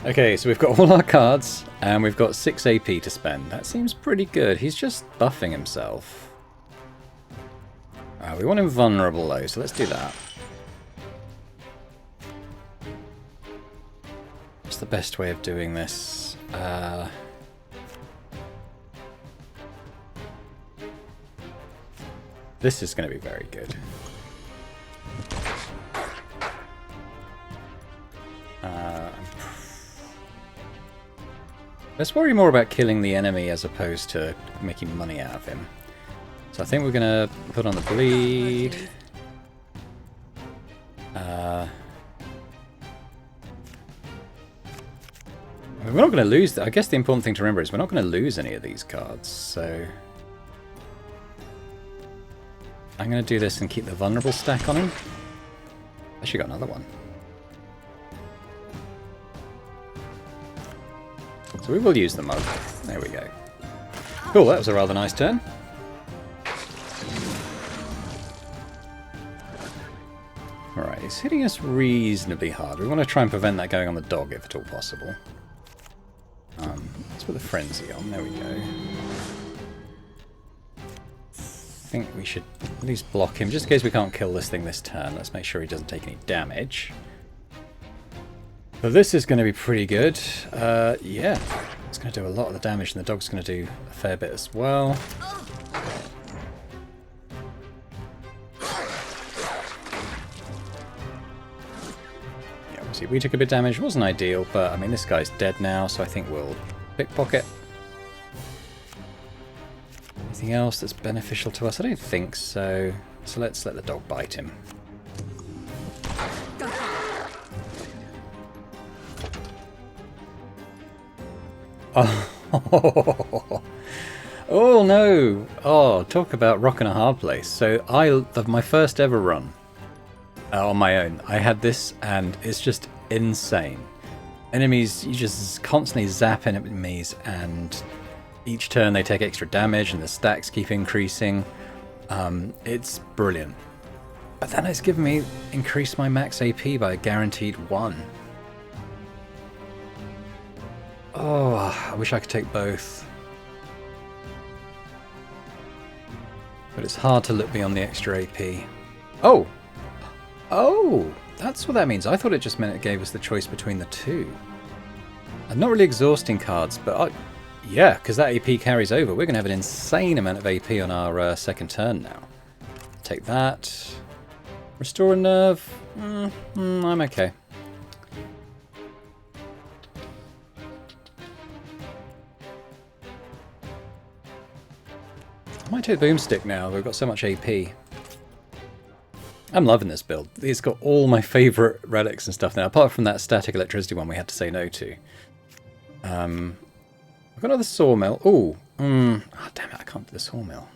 [SPEAKER 1] Okay, so we've got all our cards, and we've got 6 AP to spend. That seems pretty good. He's just buffing himself. We want him vulnerable, though, so let's do that. What's the best way of doing this? This is going to be very good. Let's worry more about killing the enemy as opposed to making money out of him. So I think we're going to put on the bleed. We're not going to lose... I guess the important thing to remember is we're not going to lose any of these cards, so... I'm going to do this and keep the vulnerable stack on him. Actually got another one. So we will use the mug. There we go. Cool, that was a rather nice turn. Alright, he's hitting us reasonably hard. We want to try and prevent that going on the dog if at all possible. Let's put the frenzy on. There we go. I think we should at least block him, just in case we can't kill this thing this turn. Let's make sure he doesn't take any damage. So this is going to be pretty good. Yeah, it's going to do a lot of the damage, and the dog's going to do a fair bit as well. Yeah, obviously we took a bit of damage. It wasn't ideal, but I mean, this guy's dead now, so I think we'll pickpocket. Anything else that's beneficial to us? I don't think so. So let's let the dog bite him. Oh, oh no! Oh, talk about rocking a hard place. So my first ever run on my own, I had this, and it's just insane. Enemies, you just constantly zap enemies, and each turn they take extra damage, and the stacks keep increasing. It's brilliant. But then it's given me increased my max AP by a guaranteed 1. Oh, I wish I could take both. But it's hard to look beyond the extra AP. Oh! Oh! That's what that means. I thought it just meant it gave us the choice between the two. I'm not really exhausting cards, but yeah, because that AP carries over. We're going to have an insane amount of AP on our second turn now. Take that. Restore a nerve. I'm okay. I might take the boomstick now. We've got so much AP. I'm loving this build. It's got all my favourite relics and stuff now, apart from that static electricity one we had to say no to. I've got another sawmill. Ooh. Oh, damn it, I can't do the sawmill.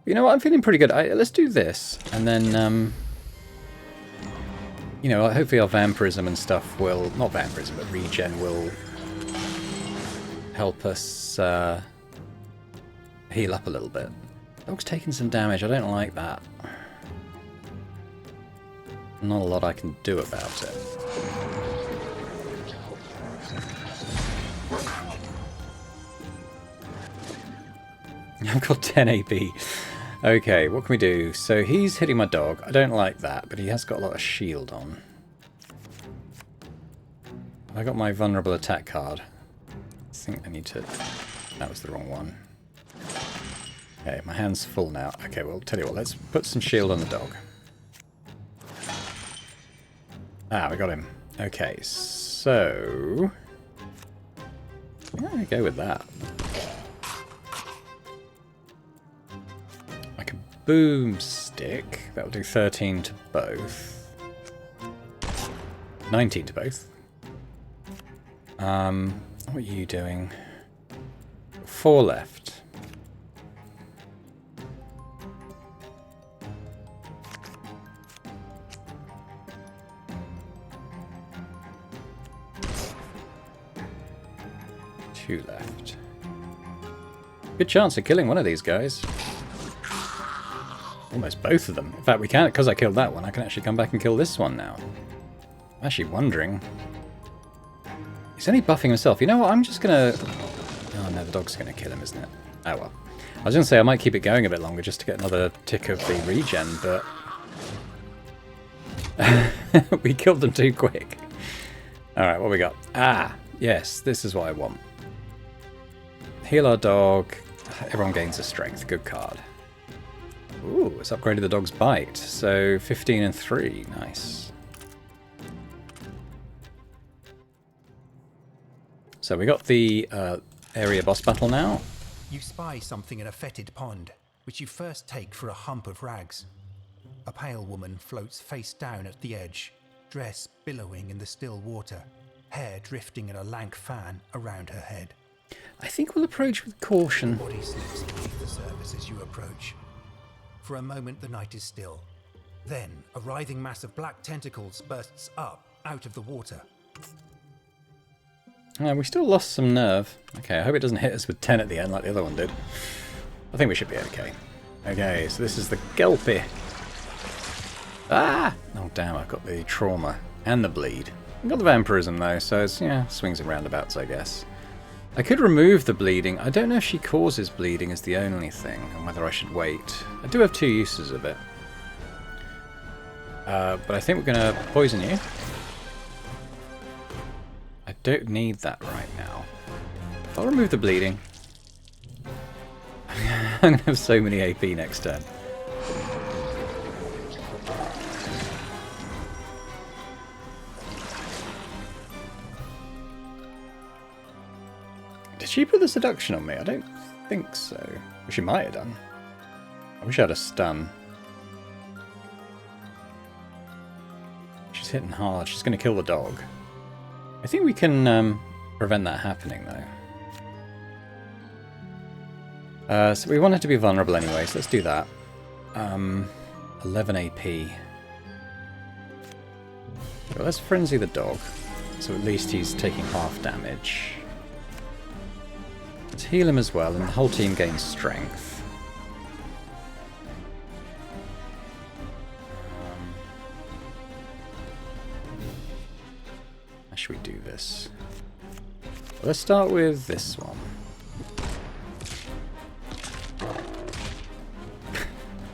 [SPEAKER 1] You know what, I'm feeling pretty good. Let's do this, and then, you know, hopefully our vampirism and stuff will... Not vampirism, but regen will help us heal up a little bit. Dog's taking some damage. I don't like that. Not a lot I can do about it. I've got 10 AP. Okay, what can we do? So he's hitting my dog. I don't like that, but he has got a lot of shield on. I got my vulnerable attack card. I think I need to... That was the wrong one. Okay, my hand's full now. Okay, well, tell you what, let's put some shield on the dog. Ah, we got him. Okay, so... I'm going to go with that. Like a boomstick. That'll do 13 to both. 19 to both. What are you doing? 4 left. Two left. Good chance of killing one of these guys. Almost both of them. In fact, we can't, because I killed that one, I can actually come back and kill this one now. I'm actually wondering. He's only buffing himself. You know what, I'm just gonna... Oh no, the dog's gonna kill him, isn't it? Oh well. I was gonna say I might keep it going a bit longer just to get another tick of the regen, but... we killed them too quick. Alright, what we got? Ah, yes, this is what I want. Heal our dog. Everyone gains a strength. Good card. Ooh, it's upgraded the dog's bite. So 15 and 3. Nice. So we got the area boss battle now.
[SPEAKER 2] You spy something in a fetid pond, which you first take for a hump of rags. A pale woman floats face down at the edge, dress billowing in the still water, hair drifting in a lank fan around her head.
[SPEAKER 1] I think we'll approach with caution.
[SPEAKER 2] Body slips beneath the surface as you approach. For a moment the night is still. Then a writhing mass of black tentacles bursts up out of the water.
[SPEAKER 1] We still lost some nerve. Okay, I hope it doesn't hit us with 10 at the end like the other one did. I think we should be okay. Okay, so this is the Gelpy. Ah! Oh damn, I've got the trauma and the bleed. I've got the vampirism though, so it's, yeah, swings and roundabouts, I guess. I could remove the bleeding. I don't know if she causes bleeding is the only thing, and whether I should wait. I do have 2 uses of it. But I think we're going to poison you. I don't need that right now. I'll remove the bleeding. I'm going to have so many AP next turn. Did she put the seduction on me? I don't think so. Well, she might have done. I wish I had a stun. She's hitting hard. She's going to kill the dog. I think we can prevent that happening, though. So we want her to be vulnerable anyway, so let's do that. 11 AP. Well, let's frenzy the dog. So at least he's taking half damage. Let's heal him as well, and the whole team gains strength. How should we do this? Well, let's start with this one.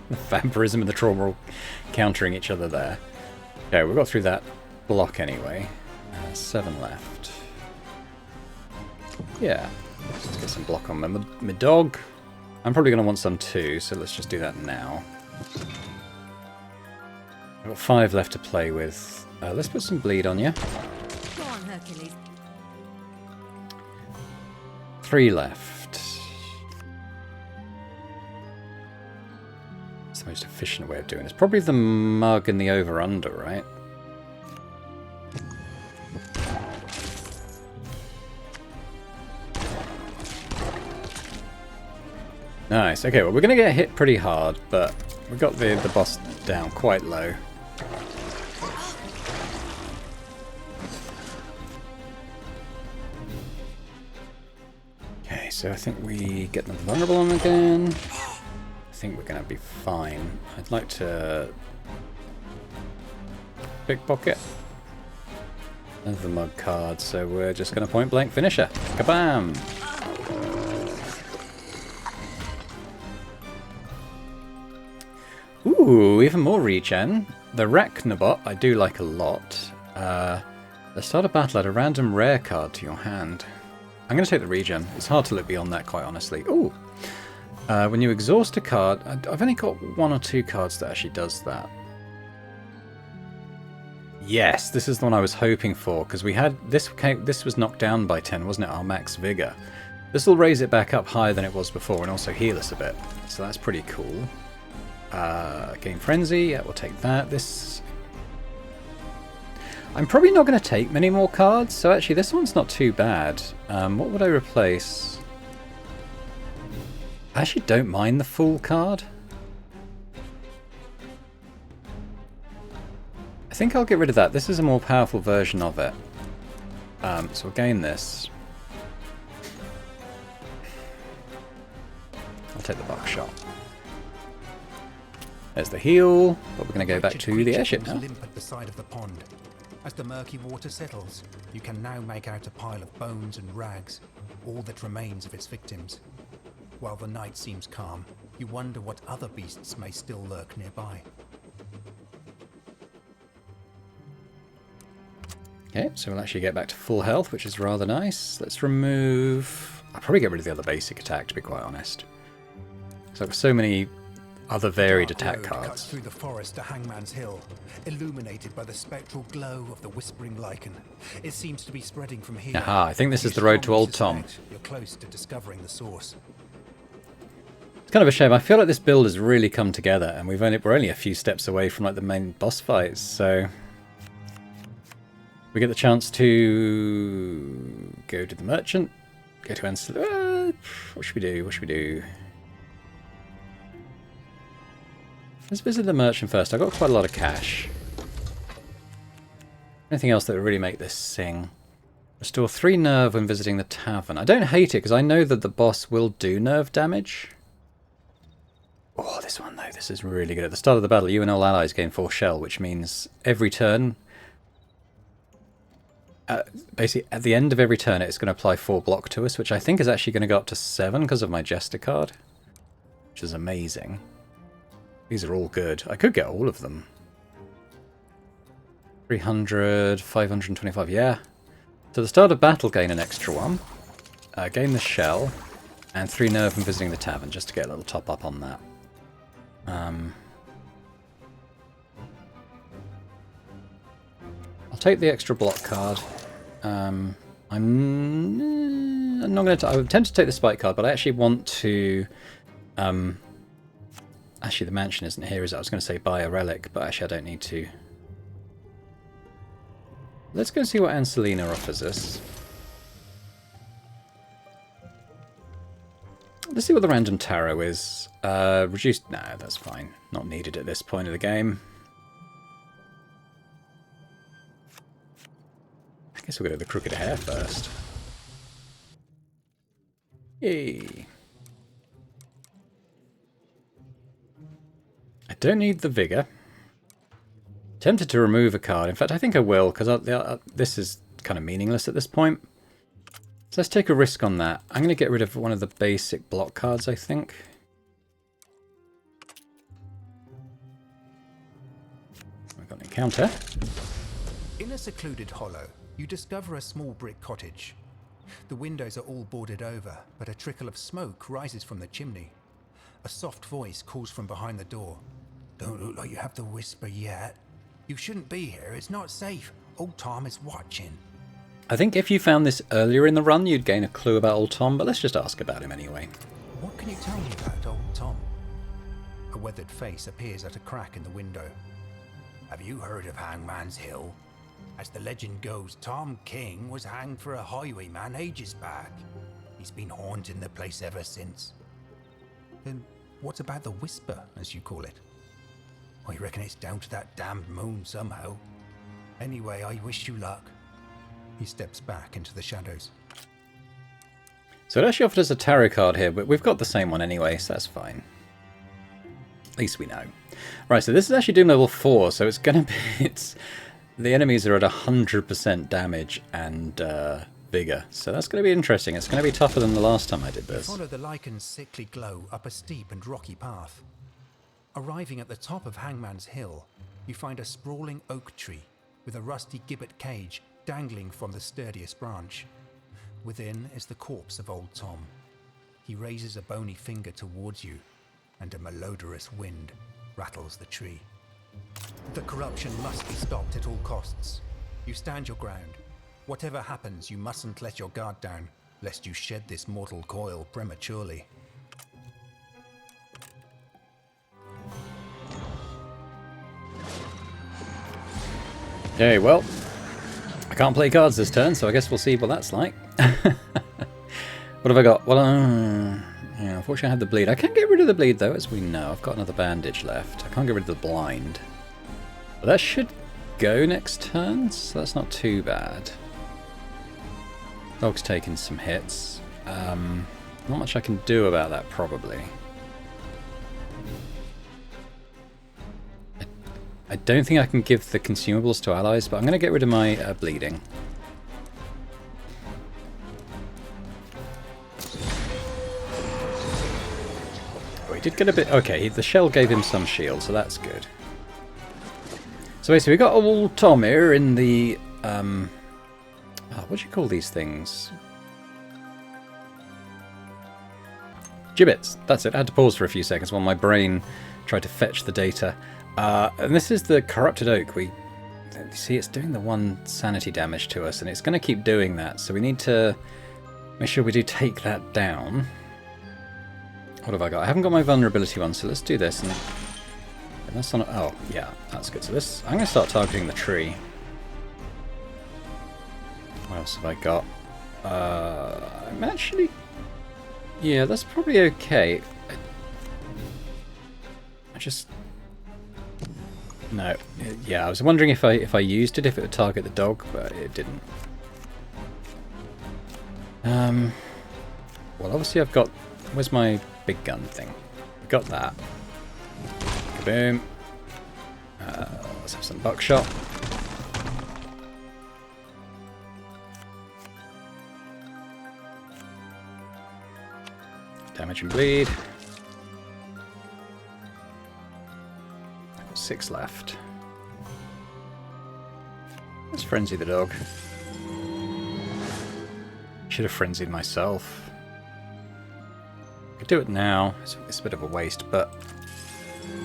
[SPEAKER 1] The vampirism and the trauma all countering each other there. Okay, we got through that block anyway. 7 left. Yeah. Let's get some block on my dog. I'm probably going to want some too, so let's just do that now. I've got 5 left to play with. Let's put some bleed on you.
[SPEAKER 3] Go on, Hercules.
[SPEAKER 1] 3 left. It's the most efficient way of doing this. Probably the mug and the over-under, right? Nice. Okay, well, we're going to get hit pretty hard, but we got the boss down quite low. Okay, so I think we get them vulnerable on again. I think we're going to be fine. I'd like to pickpocket another mug card, so we're just going to point blank finish her. Kabam! Ooh, even more regen. The Raknabot I do like a lot. The start of battle, add a random rare card to your hand. I'm going to take the regen. It's hard to look beyond that, quite honestly. Ooh! When you exhaust a card, I've only got 1 or 2 cards that actually does that. Yes, this is the one I was hoping for, because we had this was knocked down by 10, wasn't it? Our max vigor. This will raise it back up higher than it was before, and also heal us a bit. So that's pretty cool. Game Frenzy, yeah, we'll take that. This, I'm probably not going to take many more cards, so actually this one's not too bad. What would I replace? I actually don't mind the Fool card. I think I'll get rid of that. This is a more powerful version of it. So we'll gain this. I'll take the buckshot. There's the heal, but we're going to go back to the airship now.
[SPEAKER 2] Limp at the side of the pond. As the murky water settles, you can now make out a pile of bones and rags, all that remains of its victims. While the night seems calm, you wonder what other beasts may still lurk nearby.
[SPEAKER 1] Okay, so we'll actually get back to full health, which is rather nice. Let's remove... I'll probably get rid of the other basic attack, to be quite honest. So there's so many other varied attack cards.
[SPEAKER 2] Cuts through the forest to Hangman's Hill, illuminated by the spectral glow of the whispering lichen. It seems to be spreading from here.
[SPEAKER 1] Aha, I think this is the road to Old Tom.
[SPEAKER 2] You're close to discovering the source.
[SPEAKER 1] It's kind of a shame. I feel like this build has really come together, and we're only a few steps away from like the main boss fights, so we get the chance to go to the merchant, go to Ansel. What should we do? What should we do? Let's visit the merchant first. I got quite a lot of cash. Anything else that would really make this sing? Restore 3 nerve when visiting the tavern. I don't hate it because I know that the boss will do nerve damage. Oh, this one though. This is really good. At the start of the battle, you and all allies gain 4 shell, which means every turn, basically at the end of every turn, it's going to apply 4 block to us, which I think is actually going to go up to 7 because of my Jester card, which is amazing. These are all good. I could get all of them. 300, 525, yeah. So the start of battle, gain an extra 1. Gain the shell, and 3 nerve from visiting the tavern, just to get a little top up on that. I'll take the extra block card. I'm not going to... I would tend to take the spike card, but I actually want to... Actually, the mansion isn't here, is it? I was going to say buy a relic, but actually I don't need to. Let's go and see what Anselina offers us. Let's see what the random tarot is. Reduced... No, that's fine. Not needed at this point of the game. I guess we'll go to the crooked hair first. Yay. I don't need the vigor. Tempted to remove a card. In fact, I think I will, because this is kind of meaningless at this point. So let's take a risk on that. I'm going to get rid of one of the basic block cards, I think. We've got an encounter.
[SPEAKER 2] In a secluded hollow, you discover a small brick cottage. The windows are all boarded over, but a trickle of smoke rises from the chimney. A soft voice calls from behind the door. Don't look like you have the whisper yet. You shouldn't be here. It's not safe. Old Tom is watching.
[SPEAKER 1] I think if you found this earlier in the run, you'd gain a clue about Old Tom, but let's just ask about him anyway.
[SPEAKER 2] What can you tell me about Old Tom? A weathered face appears at a crack in the window. Have you heard of Hangman's Hill? As the legend goes, Tom King was hanged for a highwayman ages back. He's been haunting the place ever since. Then what about the whisper, as you call it? I reckon it's down to that damned moon somehow. Anyway, I wish you luck. He steps back into the shadows.
[SPEAKER 1] So it actually offered us a tarot card here, but we've got the same one anyway, so that's fine. At least we know. Right, so this is actually Doom level 4, so it's going to be... the enemies are at 100% damage and vigor, so that's going to be interesting. It's going to be tougher than the last time I did this.
[SPEAKER 2] Follow the lichen's sickly glow up a steep and rocky path. Arriving at the top of Hangman's Hill, you find a sprawling oak tree with a rusty gibbet cage dangling from the sturdiest branch. Within is the corpse of old Tom. He raises a bony finger towards you, and a malodorous wind rattles the tree. The corruption must be stopped at all costs. You stand your ground. Whatever happens, you mustn't let your guard down, lest you shed this mortal coil prematurely.
[SPEAKER 1] Okay, well, I can't play cards this turn, so I guess we'll see what that's like. What have I got? Well, yeah, unfortunately I had the bleed. I can get rid of the bleed, though, as we know. I've got another bandage left. I can't get rid of the blind. But that should go next turn, so that's not too bad. Dog's taking some hits. Not much I can do about that, probably. I don't think I can give the consumables to allies, but I'm going to get rid of my bleeding. Oh, he did get a bit... Okay, the shell gave him some shield, so that's good. So basically, we got old Tom here in the... what do you call these things? Gibbets. That's it. I had to pause for a few seconds while my brain tried to fetch the data. And this is the corrupted oak. You see, it's doing the 1 sanity damage to us, and it's going to keep doing that. So we need to make sure we do take that down. What have I got? I haven't got my vulnerability one, so let's do this. And that's on. Oh, yeah, that's good. So this, I'm going to start targeting the tree. What else have I got? I'm actually. Yeah, that's probably okay. I just. No, yeah, I was wondering if I used it, if it would target the dog, but it didn't. Well, obviously I've got... Where's my big gun thing? I've got that. Boom. Let's have some buckshot. Damage and bleed. 6 left. Let's frenzy the dog. Should have frenzied myself. Could do it now. It's a bit of a waste, but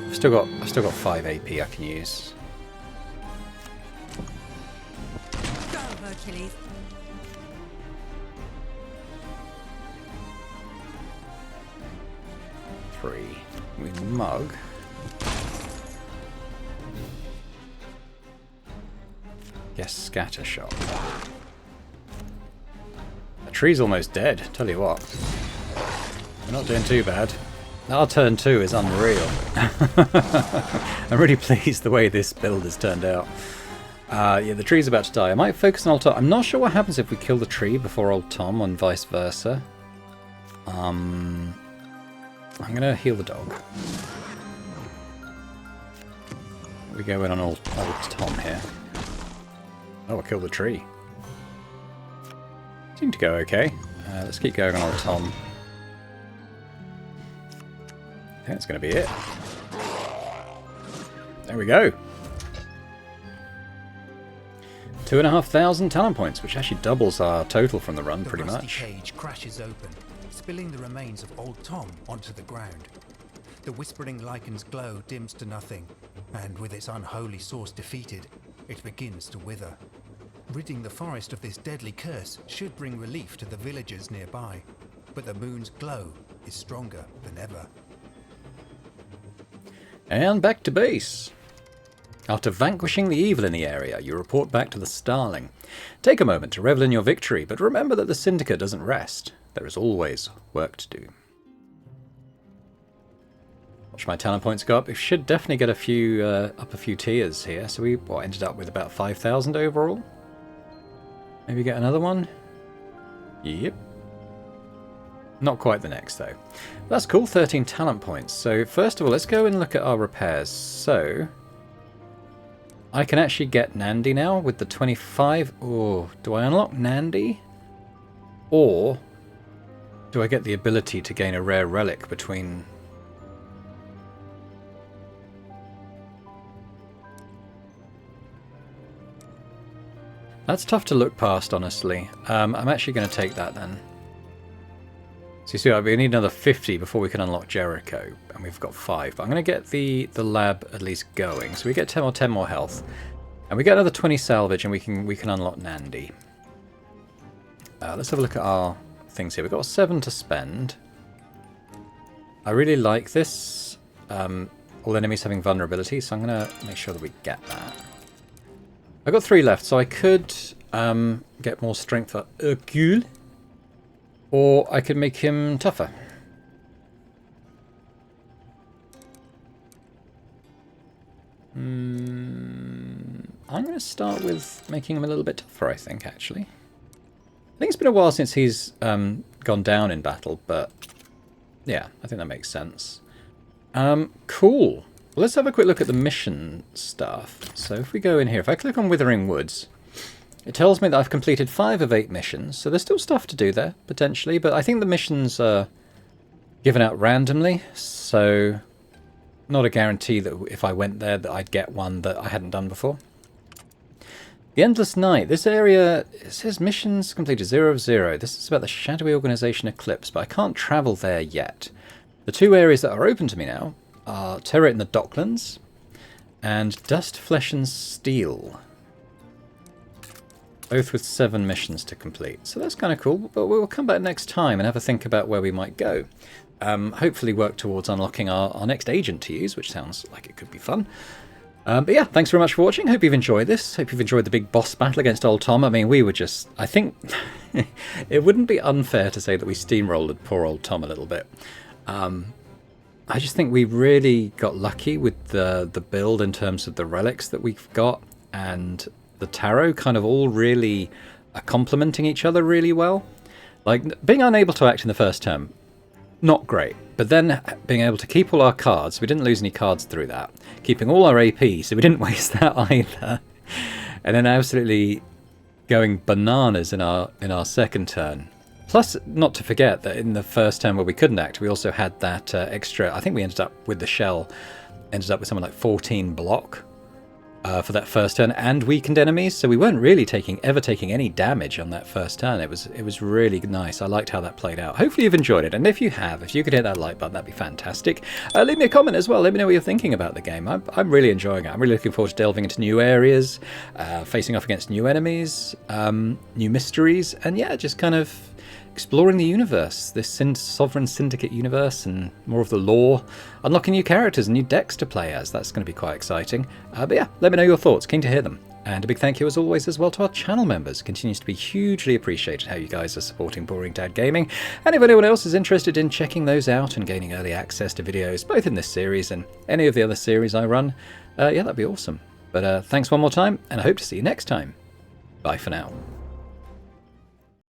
[SPEAKER 1] I've still got 5 AP I can use.
[SPEAKER 3] Go, Hercules.
[SPEAKER 1] Three. We mug. Yes, scatter shot. The tree's almost dead, tell you what. We're not doing too bad. Our turn 2 is unreal. I'm really pleased the way this build has turned out. Yeah, the tree's about to die. I might focus on old Tom. I'm not sure what happens if we kill the tree before old Tom, and vice versa. I'm going to heal the dog. We go in on old Tom here. Oh, I killed the tree. Seemed to go okay. Let's keep going on old Tom. I think that's going to be it. There we go. 2,500 talent points, which actually doubles our total from the run, pretty much.
[SPEAKER 2] The rusty cage crashes open, spilling the remains of old Tom onto the ground. The whispering lichen's glow dims to nothing, and with its unholy source defeated, it begins to wither. Ridding the forest of this deadly curse should bring relief to the villagers nearby, but the moon's glow is stronger than ever.
[SPEAKER 1] And back to base. After vanquishing the evil in the area, you report back to the Starling. Take a moment to revel in your victory, but remember that the Syndicate doesn't rest. There is always work to do. Watch my talent points go up. We should definitely get a few up a few tiers here. So we ended up with about 5,000 overall. Maybe get another one. Yep. Not quite the next though. That's cool. 13 talent points. So first of all, let's go and look at our repairs. So I can actually get Nandi now with the 25. Oh, do I unlock Nandi? Or do I get the ability to gain a rare relic between... That's tough to look past, honestly. I'm actually going to take that then. So you see, we need another 50 before we can unlock Jericho, and we've got 5. But I'm going to get the lab at least going. So we get 10 more health, and we get another 20 salvage, and we can unlock Nandi. Let's have a look at our things here. We've got 7 to spend. I really like this. All enemies having vulnerability, so I'm going to make sure that we get that. I've got 3 left, so I could get more strength for Hercule, or I could make him tougher. I'm going to start with making him a little bit tougher, I think, actually. I think it's been a while since he's gone down in battle, but yeah, I think that makes sense. Cool. Well, let's have a quick look at the mission stuff. So if we go in here, if I click on Withering Woods, it tells me that I've completed 5 of 8 missions. So there's still stuff to do there, potentially, but I think the missions are given out randomly, so not a guarantee that if I went there that I'd get one that I hadn't done before. The Endless Night. This area, it says missions completed 0 of 0. This is about the shadowy organization Eclipse, but I can't travel there yet. The 2 areas that are open to me now are Terror in the Docklands and Dust, Flesh and Steel. Both with 7 missions to complete. So that's kind of cool, but we'll come back next time and have a think about where we might go. Hopefully work towards unlocking our next agent to use, which sounds like it could be fun. But yeah, thanks very much for watching. Hope you've enjoyed this. Hope you've enjoyed the big boss battle against old Tom. I mean, we were just... I think it wouldn't be unfair to say that we steamrolled poor old Tom a little bit. I just think we really got lucky with the build in terms of the relics that we've got, and the tarot kind of all really are complementing each other really well. Like, being unable to act in the first turn, not great. But then being able to keep all our cards, we didn't lose any cards through that. Keeping all our AP, so we didn't waste that either. And then absolutely going bananas in our second turn. Plus, not to forget that in the first turn where we couldn't act, we also had that extra... I think we ended up with the shell, ended up with something like 14 block for that first turn, and weakened enemies. So we weren't really ever taking any damage on that first turn. It was really nice. I liked how that played out. Hopefully you've enjoyed it, and if you have, if you could hit that like button, that'd be fantastic. Leave me a comment as well. Let me know what you're thinking about the game. I'm really enjoying it. I'm really looking forward to delving into new areas, facing off against new enemies, new mysteries, and yeah, just kind of exploring the universe, this Sovereign Syndicate universe, and more of the lore, unlocking new characters and new decks to play as. That's going to be quite exciting. But yeah, let me know your thoughts. Keen to hear them. And a big thank you as always as well to our channel members. It continues to be hugely appreciated how you guys are supporting Boring Dad Gaming. And if anyone else is interested in checking those out and gaining early access to videos, both in this series and any of the other series I run, yeah, that'd be awesome. But thanks one more time, and I hope to see you next time. Bye for now.